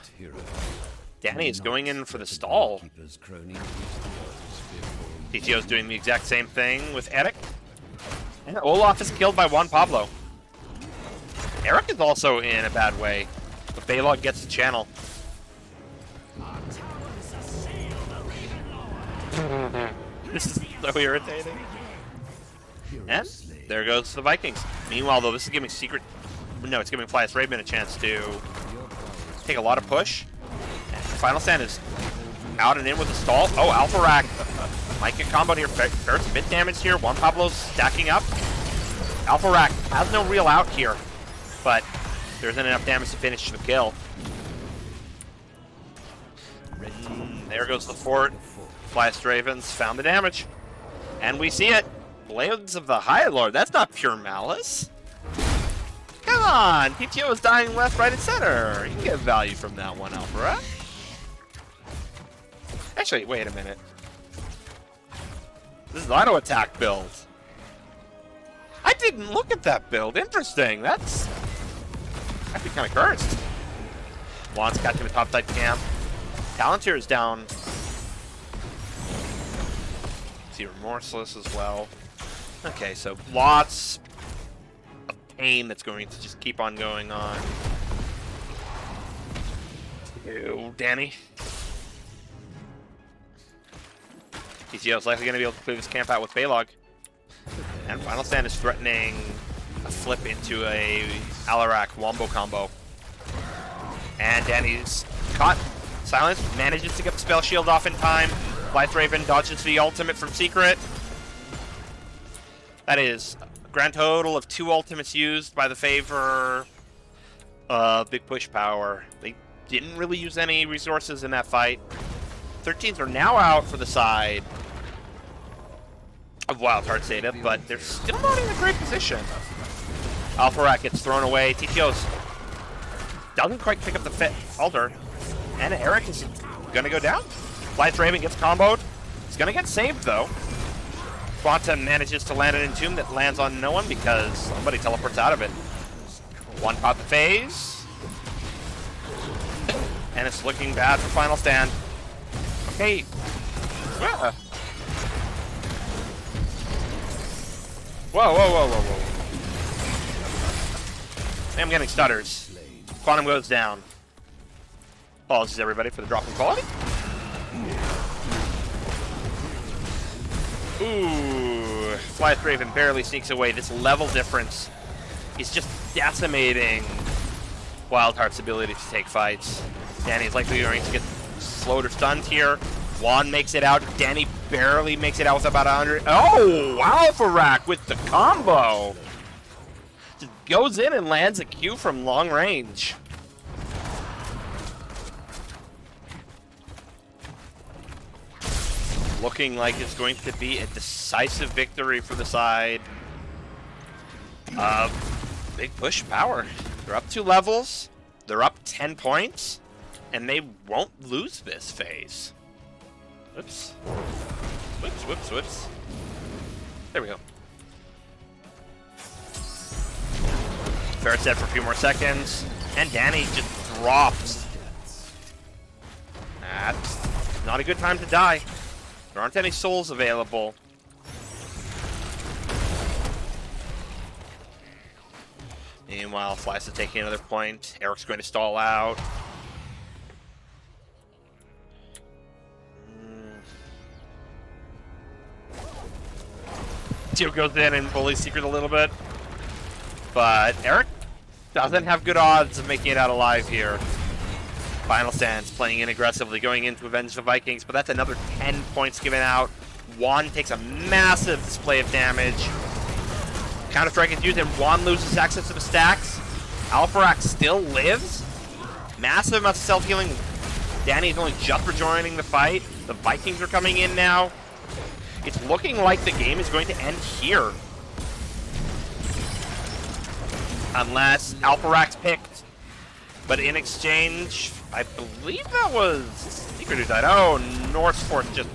Danny is going in for the stall. TTO's doing the exact same thing with Eric. And Olaf is killed by Juan Pablo. Eric is also in a bad way, but Baylog gets the channel. This is so irritating. And there goes the Vikings. Meanwhile, though, this is giving Secret... No, it's giving Flyest Raven a chance to take a lot of push. And Final Stand is out and in with the stall. Oh, Alpha Rack might get comboed here. Ferret's a bit damaged here. Juan Pablo's stacking up. Alpha Rack has no real out here, but there isn't enough damage to finish the kill. There goes the fort. Flyest Ravens found the damage. And we see it. Blades of the High Lord. That's not pure malice. Come on! PTO is dying left, right, and center. You can get value from that one, Alpha. Actually, wait a minute. This is auto attack build. I didn't look at that build. Interesting. That's actually kind of cursed. Juan's got to a top side camp. Palantir is down. See Remorseless as well. Okay, so lots of pain that's going to just keep on going on. Ew, Danny. TTO is likely going to be able to clear this camp out with Baylog. And Final Stand is threatening a flip into a Alarak wombo combo. And Danny's caught. Silence manages to get the spell shield off in time. Blythe Raven dodges the ultimate from Secret. That is a grand total of 2 ultimates used by the favor of Big Push Power. They didn't really use any resources in that fight. 13s are now out for the side of Wildheart Zeta, but they're still not in a great position. Alpha Rat gets thrown away. TTO's doesn't quite pick up the altar. And Eric is going to go down. Blythe Raven gets comboed. He's going to get saved, though. Quantum manages to land an Entomb that lands on no one because somebody teleports out of it. One caught the phase. And it's looking bad for Final Stand. Okay. Yeah. Whoa, whoa, whoa, whoa, whoa. I'm getting stutters. Quantum goes down. Apologies, everybody, for the drop in quality. Ooh. Blythe Raven barely sneaks away. This level difference is just decimating Wildheart's ability to take fights. Danny's likely going to get slowed or stunned here. Juan makes it out. Danny barely makes it out with about 100. Oh, Alpha Rack with the combo. Just goes in and lands a Q from long range. Looking like it's going to be a decisive victory for the side of Big Push Power. They're up 2 levels. They're up 10 points. And they won't lose this phase. Whoops. Whoops, whoops, whoops. There we go. Ferret set for a few more seconds. And Danny just drops. That's not a good time to die. There aren't any souls available. Meanwhile, Flies is taking another point. Eric's going to stall out. Tio goes in and bullies Secret a little bit. But Eric doesn't have good odds of making it out alive here. Final Stand's playing in aggressively, going in to avenge the Vikings, but that's another 10 points given out. Juan takes a massive display of damage. Counter-Strike is used, and Juan loses access to the stacks. Alpharak still lives. Massive amounts of self-healing. Danny's only just rejoining the fight. The Vikings are coming in now. It's looking like the game is going to end here. Unless Alpharak's picked. But in exchange, I believe that was Secret who died. Oh, Northforth just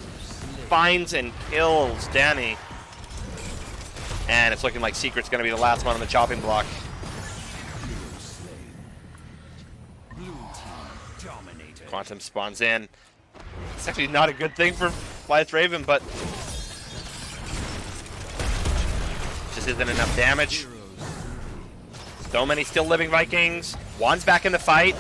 finds and kills Danny. And it's looking like Secret's going to be the last one on the chopping block. Quantum spawns in. It's actually not a good thing for Blythe Raven, but just isn't enough damage. So many still living Vikings. Juan's back in the fight.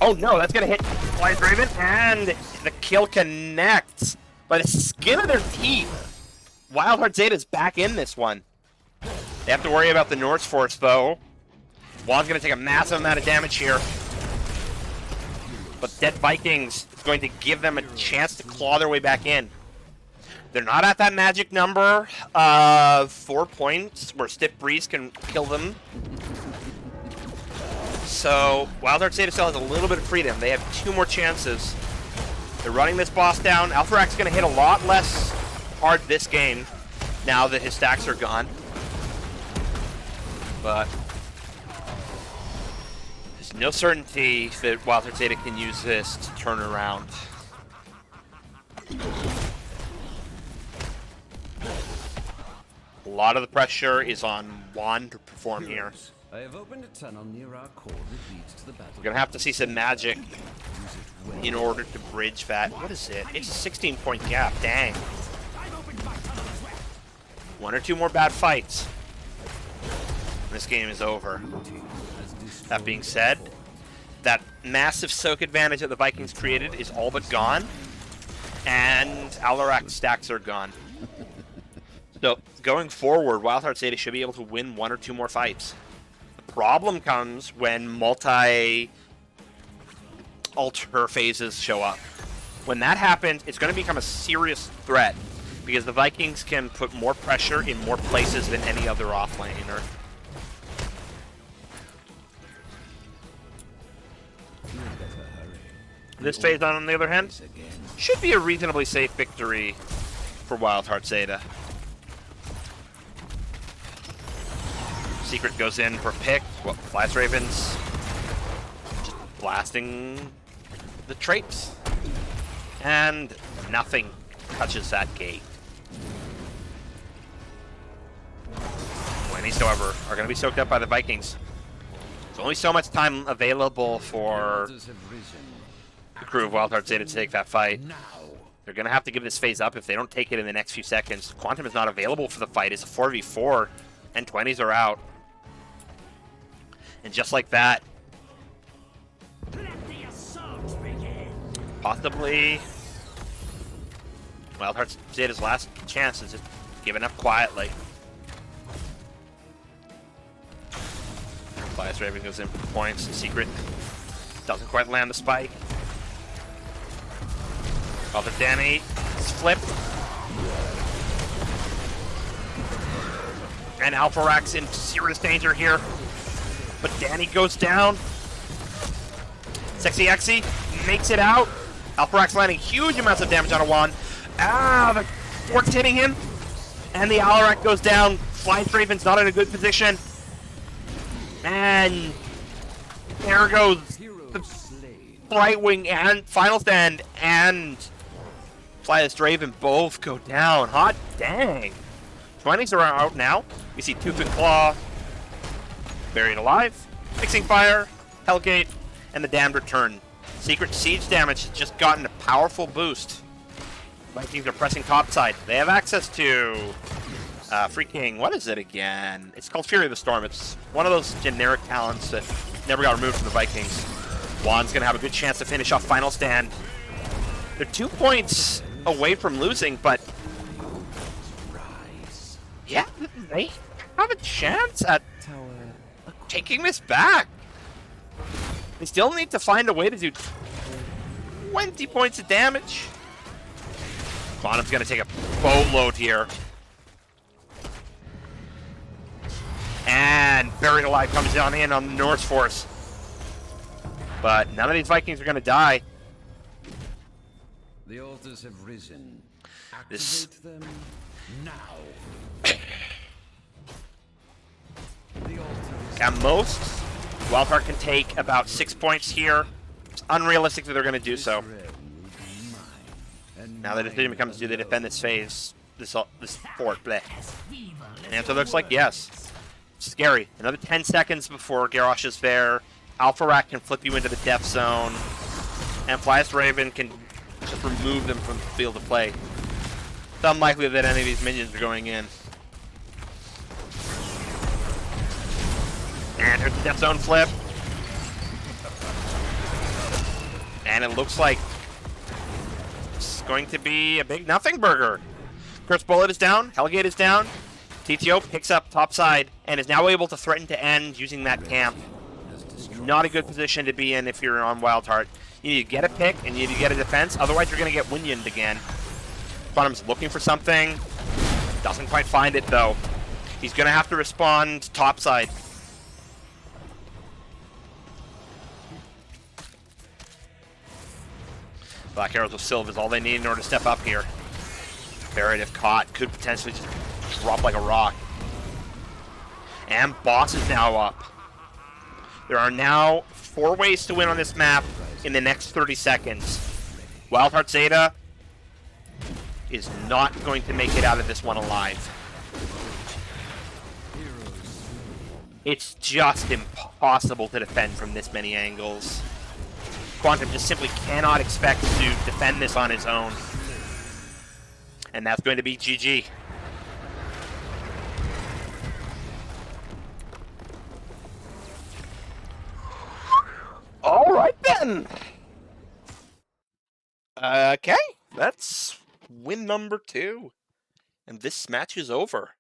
Oh no, that's gonna hit Blythe Raven, and the kill connects by the skin of their teeth. Wildheart Zeta's back in this one. They have to worry about the Norse Force though. Juan's gonna take a massive amount of damage here. But Dead Vikings is going to give them a chance to claw their way back in. They're not at that magic number of 4 points where Stiff Breeze can kill them. So Wildheart Zeta still has a little bit of freedom. They have 2 more chances. They're running this boss down. Alpharak's going to hit a lot less hard this game now that his stacks are gone. But there's no certainty that Wildheart Zeta can use this to turn around. A lot of the pressure is on Juan to perform here. I have opened a tunnel near our core that leads to the battle. We're gonna have to see some magic in order to bridge that. What is it? It's a 16-point gap. Dang. 1 or 2 more bad fights. This game is over. That being said, that massive soak advantage that the Vikings created is all but gone, and Alarak's stacks are gone. So, going forward, Wildheart Zeta should be able to win 1 or 2 more fights. The problem comes when multi-alter phases show up. When that happens, it's going to become a serious threat, because the Vikings can put more pressure in more places than any other offlaner. This phase, on the other hand, should be a reasonably safe victory for Wildheart Zeta. Secret goes in for a pick. Well, Flash Ravens just blasting the traits. And nothing touches that gate. 20s, however, are going to be soaked up by the Vikings. There's only so much time available for the crew of Wildheart Zeta to take that fight. They're going to have to give this phase up if they don't take it in the next few seconds. Quantum is not available for the fight. It's a 4v4, and 20s are out. And just like that, possibly Wildheart Zeta's last chance is just giving up quietly. Flash Raven goes in for points. Secret doesn't quite land the spike. Father Danny is flipped. And Alpharak's in serious danger here. But Danny goes down. Sexy Exy makes it out. Alpharak's landing huge amounts of damage on a wand. Ah, the fork's hitting him. And the Alarak goes down. Flash Raven's not in a good position. And there goes the Brightwing and Final Stand and Flyest Raven both go down. Hot dang. 20s are out now. We see Tooth and Claw buried alive. Mixing Fire, Hellgate, and the Damned return. Secret siege damage has just gotten a powerful boost. Vikings are pressing topside. They have access to freaking, what is it again? It's called Fury of the Storm. It's one of those generic talents that never got removed from the Vikings. Juan's going to have a good chance to finish off Final Stand. They're 2 points away from losing, but yeah, they have a chance at taking this back. They still need to find a way to do 20 points of damage. Quantum's going to take a boatload here. And Buried Alive comes down in on the Norse Force. But none of these Vikings are going to die. The altars have risen. This Activate them now. The altars. At most, Wildheart can take about 6 points here. It's unrealistic that they're going to do so. Now the decision becomes, do they defend this phase, this fort, bleh. And the answer looks like yes. Scary. Another 10 seconds before Garrosh is there. Alpharak can flip you into the death zone. And Flyest Raven can just remove them from the field of play. It's unlikely that any of these minions are going in. And there's the death zone flip. And it looks like it's going to be a big nothing burger. Chris Bullet is down. Hellgate is down. TTO picks up topside and is now able to threaten to end using that camp. Not a good position to be in if you're on Wildheart. You need to get a pick and you need to get a defense, otherwise you're going to get winioned again. Quantum's looking for something. Doesn't quite find it though. He's going to have to respond topside. Black Arrows with Sylve is all they need in order to step up here. Buried if caught, could potentially just drop like a rock. And Boss is now up. There are now 4 ways to win on this map in the next 30 seconds. Wildheart Zeta is not going to make it out of this one alive. It's just impossible to defend from this many angles. Quantum just simply cannot expect to defend this on his own. And that's going to be GG. All right then. Okay, that's win number 2. And this match is over.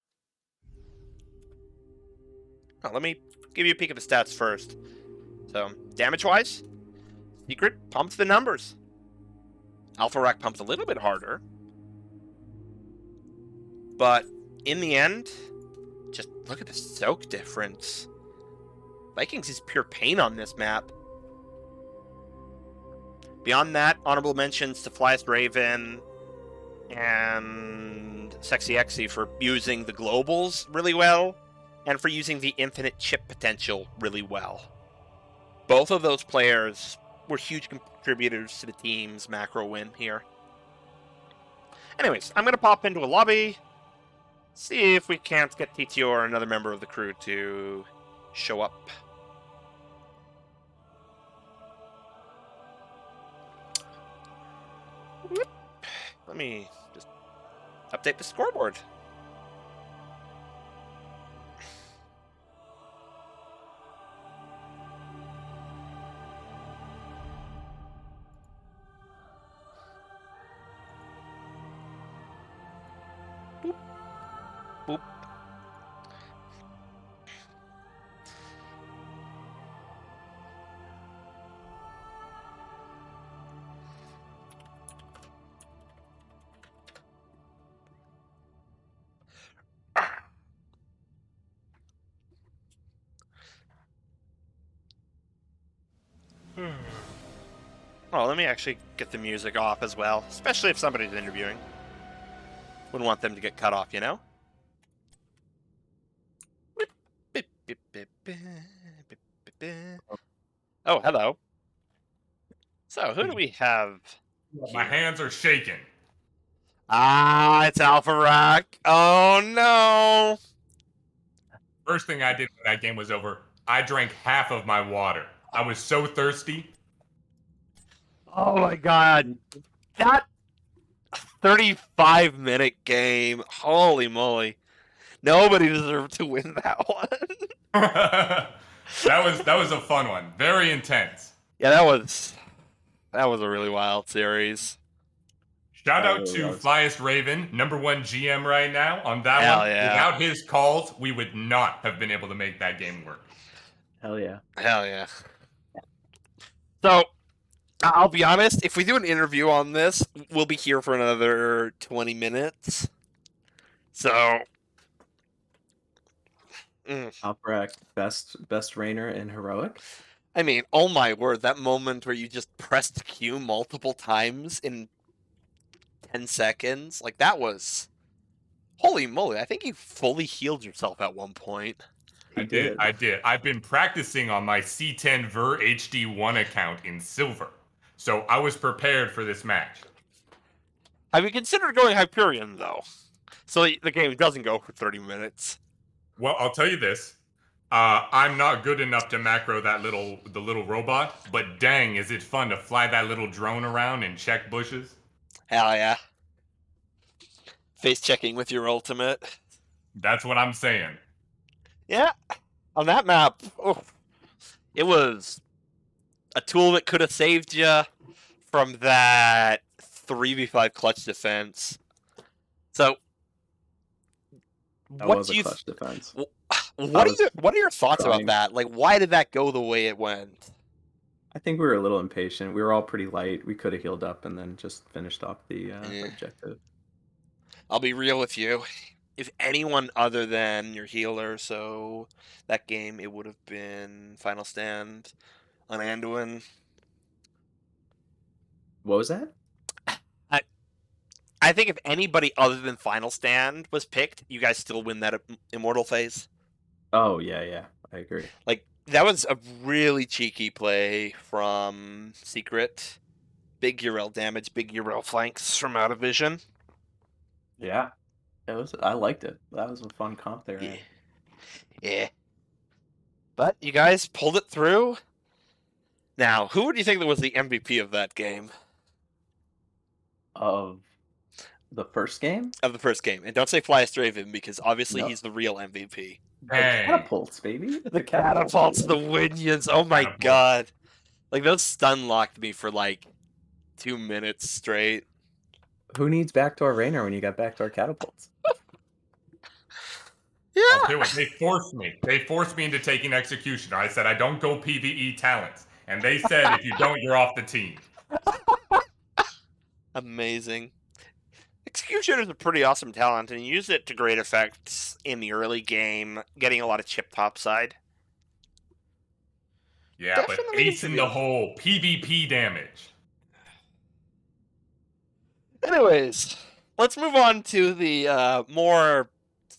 Oh, let me give you a peek at the stats first. So, damage-wise, Secret pumps the numbers. Alpha Rack pumps a little bit harder. But in the end, just look at the soak difference. Vikings is pure pain on this map. Beyond that, honorable mentions to Flyest Raven and Sexy Exy for using the globals really well, and for using the infinite chip potential really well. Both of those players were huge contributors to the team's macro win here. Anyways, I'm going to pop into a lobby, see if we can't get TTO or another member of the crew to show up. Let me just update the scoreboard. Boop. Boop. Oh, let me actually get the music off as well, especially if somebody's interviewing. Wouldn't want them to get cut off, you know? Oh, hello. So, who do we have My here? hands are shaking. Ah, it's Alpha Rack. Oh, no. First thing I did when that game was over, I drank half of my water. I was so thirsty. Oh, my God. That 35-minute game. Holy moly. Nobody deserved to win that one. that was a fun one. Very intense. Yeah, that was a really wild series. Shout That out really to was. Flyest Raven, #1 GM right now on that Hell one. yeah. Without his calls, we would not have been able to make that game work. Hell yeah. Hell yeah. So, I'll be honest, if we do an interview on this, we'll be here for another 20 minutes. So, Alperac, best Rainer in heroic. I mean, oh my word, that moment where you just pressed Q multiple times in 10 seconds, like that was, holy moly, I think you fully healed yourself at one point. He did. I did. I've been practicing on my C10 Ver HD1 account in silver. So I was prepared for this match. Have you considered going Hyperion, though? So the game doesn't go for 30 minutes. Well, I'll tell you this. I'm not good enough to macro the little robot, but dang, is it fun to fly that little drone around and check bushes? Hell yeah. Face checking with your ultimate. That's what I'm saying. Yeah, on that map, it was a tool that could have saved you from that 3v5 clutch defense. So, That what was do a you clutch defense. what are your thoughts about crying. that? Like, why did that go the way it went? I think we were a little impatient. We were all pretty light. We could have healed up and then just finished off the objective. I'll be real with you. If anyone other than your healer, so that game, it would have been Final Stand on Anduin. What was that? I think if anybody other than Final Stand was picked, you guys still win that Immortal phase. Oh, yeah. I agree. Like, that was a really cheeky play from Secret. Big Urel damage, big Urel flanks from out of vision. Yeah. I liked it. That was a fun comp there. Yeah. Yeah. But you guys pulled it through. Now, who would you think that was the MVP of that game? Of the first game? Of the first game. And don't say Flyest Raven, because obviously No. he's the real MVP. The Dang. catapults, baby. The catapults, the Winions. Oh my Catapults. god. Like, those stun locked me for like 2 minutes straight. Who needs backdoor Rainer when you got backdoor catapults? I'll tell you what, they forced me. They forced me into taking Executioner. I said I don't go PvE talents. And they said if you don't, you're off the team. Amazing. Executioner is a pretty awesome talent, and you use it to great effect in the early game, getting a lot of chip topside. Yeah, but Definitely ace in the contribute. hole, PvP damage. Anyways, let's move on to the more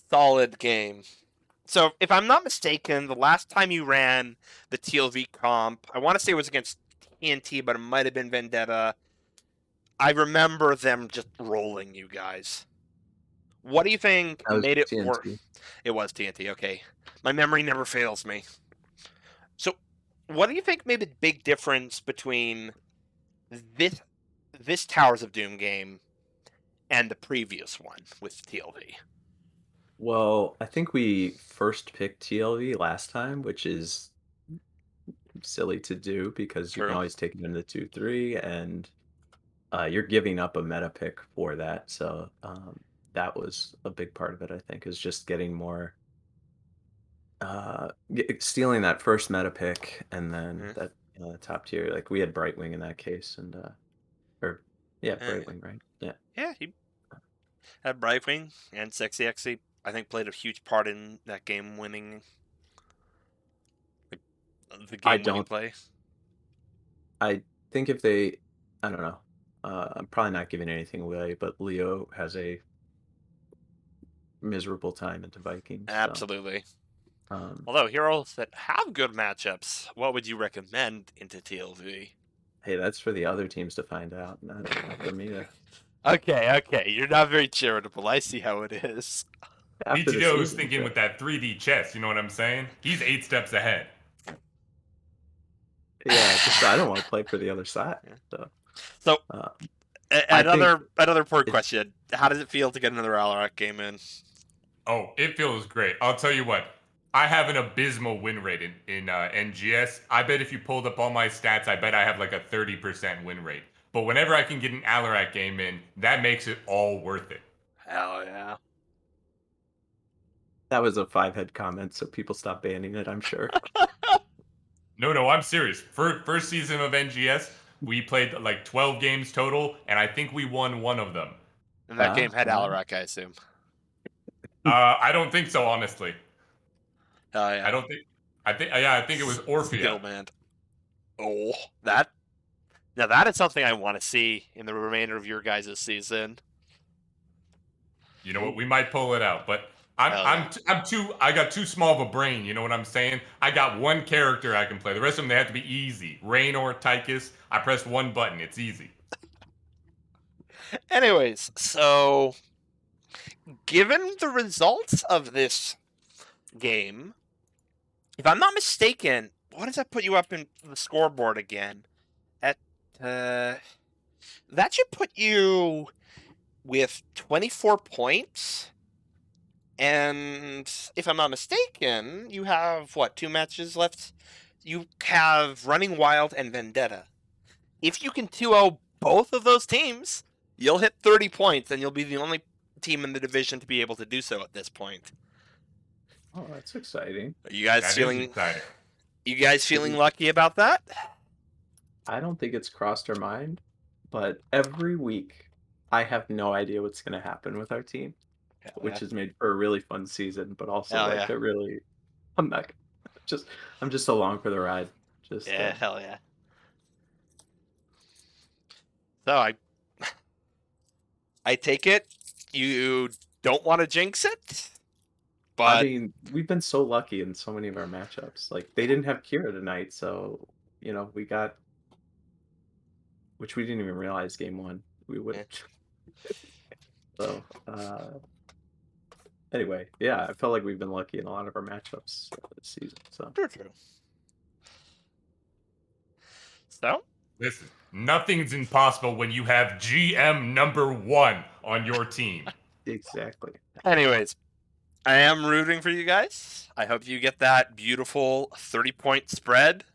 solid game. So, if I'm not mistaken, the last time you ran the TLV comp, I want to say it was against TNT, but it might have been Vendetta. I remember them just rolling you guys. What do you think That was made it work? TNT. It was TNT, okay. My memory never fails me. So, what do you think made the big difference between this Towers of Doom game and the previous one with TLV? Well, I think we first picked TLV last time, which is silly to do because you can True. always take it into 2-3, and you're giving up a meta pick for that. So that was a big part of it, I think, is just getting more, stealing that first meta pick, and then that top tier. Like we had Brightwing in that case, and or yeah, Brightwing, right? Yeah. Yeah, he had Brightwing and Sexy Exy. I think played a huge part in that game winning. The game winning play. I think if they, I don't know. I'm probably not giving anything away, but Leo has a miserable time into Vikings. Absolutely. So, Although heroes that have good matchups, what would you recommend into TLV? hey, that's for the other teams to find out, not for me to. Okay. You're not very charitable. I see how it is. After the BTO is season, thinking sure. with that 3D chess, you know what I'm saying? He's 8 steps ahead. Yeah, just I don't want to play for the other side. So, Uh, another poor question. How does it feel to get another Alarak game in? Oh, it feels great. I'll tell you what. I have an abysmal win rate in NGS. I bet if you pulled up all my stats, I bet I have like a 30% win rate. But whenever I can get an Alarak game in, that makes it all worth it. Hell yeah. that was a 5-head comment, so people stop banning it, I'm sure. No, I'm serious. First season of NGS, we played like 12 games total, and I think we won one of them. And that game had Alarak, I assume. I don't think so, honestly. Oh yeah. I don't think. I think it was Orphea. Skillman. Oh, that. Now that is something I want to see in the remainder of your guys' season. You know what? We might pull it out, but I got too small of a brain. You know what I'm saying? I got one character I can play. The rest of them they have to be easy. Rain or Tychus. I press one button. It's easy. Anyways, so given the results of this game, if I'm not mistaken, what does that put you up in the scoreboard again? At that should put you with 24 points. And if I'm not mistaken, you have what, 2 matches left? You have Running Wild and Vendetta. If you can 2-0 both of those teams, you'll hit 30 points, and you'll be the only team in the division to be able to do so at this point. Oh, that's exciting. Are you guys That is feeling exciting. You guys feeling lucky about that? I don't think it's crossed our mind, but every week I have no idea what's going to happen with our team, which has made for a really fun season, but also Hell like yeah. a really, I'm not I'm just along for the ride. Just Yeah, hell yeah. So I take it you don't want to jinx it, but I mean, we've been so lucky in so many of our matchups. Like they didn't have Kira tonight, so we got, which we didn't even realize game 1 we would. So anyway, yeah, I felt like we've been lucky in a lot of our matchups this season. So true. So Listen, nothing's impossible when you have GM number 1 on your team. exactly. anyways, I am rooting for you guys. I hope you get that beautiful 30-point spread.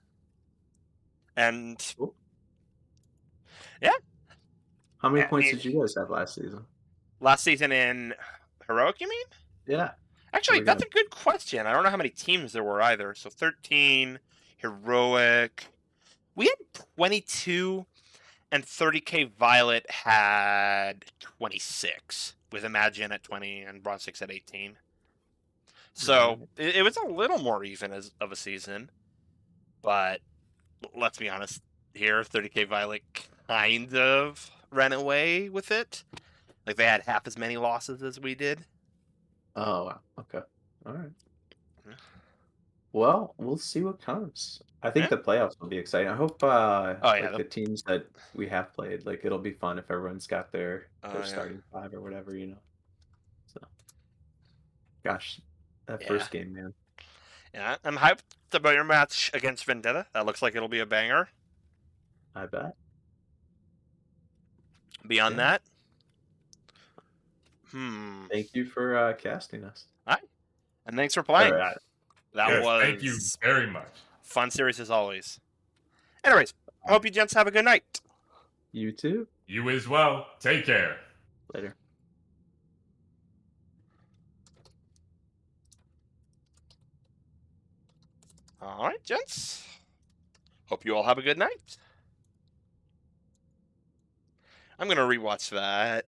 And Cool. Yeah. How many points did you guys have last season? Last season in Heroic, you mean? Yeah. Actually, we that's gonna? a good question. I don't know how many teams there were either. So 13, Heroic. We had 22, and 30K Violet had 26, with Imagine at 20 and Bronze 6 at 18. So Right. it was a little more even of a season. But let's be honest here, 30K Violet kind of ran away with it. Like they had half as many losses as we did. Oh wow. Okay. All right. Yeah. Well, we'll see what comes. I think Yeah. the playoffs will be exciting. I hope Oh yeah. like the teams that we have played, like it'll be fun if everyone's got their Yeah. starting five or whatever, you know. So gosh, that Yeah. first game, man. Yeah. I'm hyped about your match against Vendetta. That looks like it'll be a banger. I bet. Beyond Yeah. that, Thank you for casting us. All right. And thanks for Or playing. That Yes, thank you was very much. fun series as always. Anyways, I hope you gents have a good night. you too. You as well. Take care. Later. All right, gents. Hope you all have a good night. I'm going to rewatch that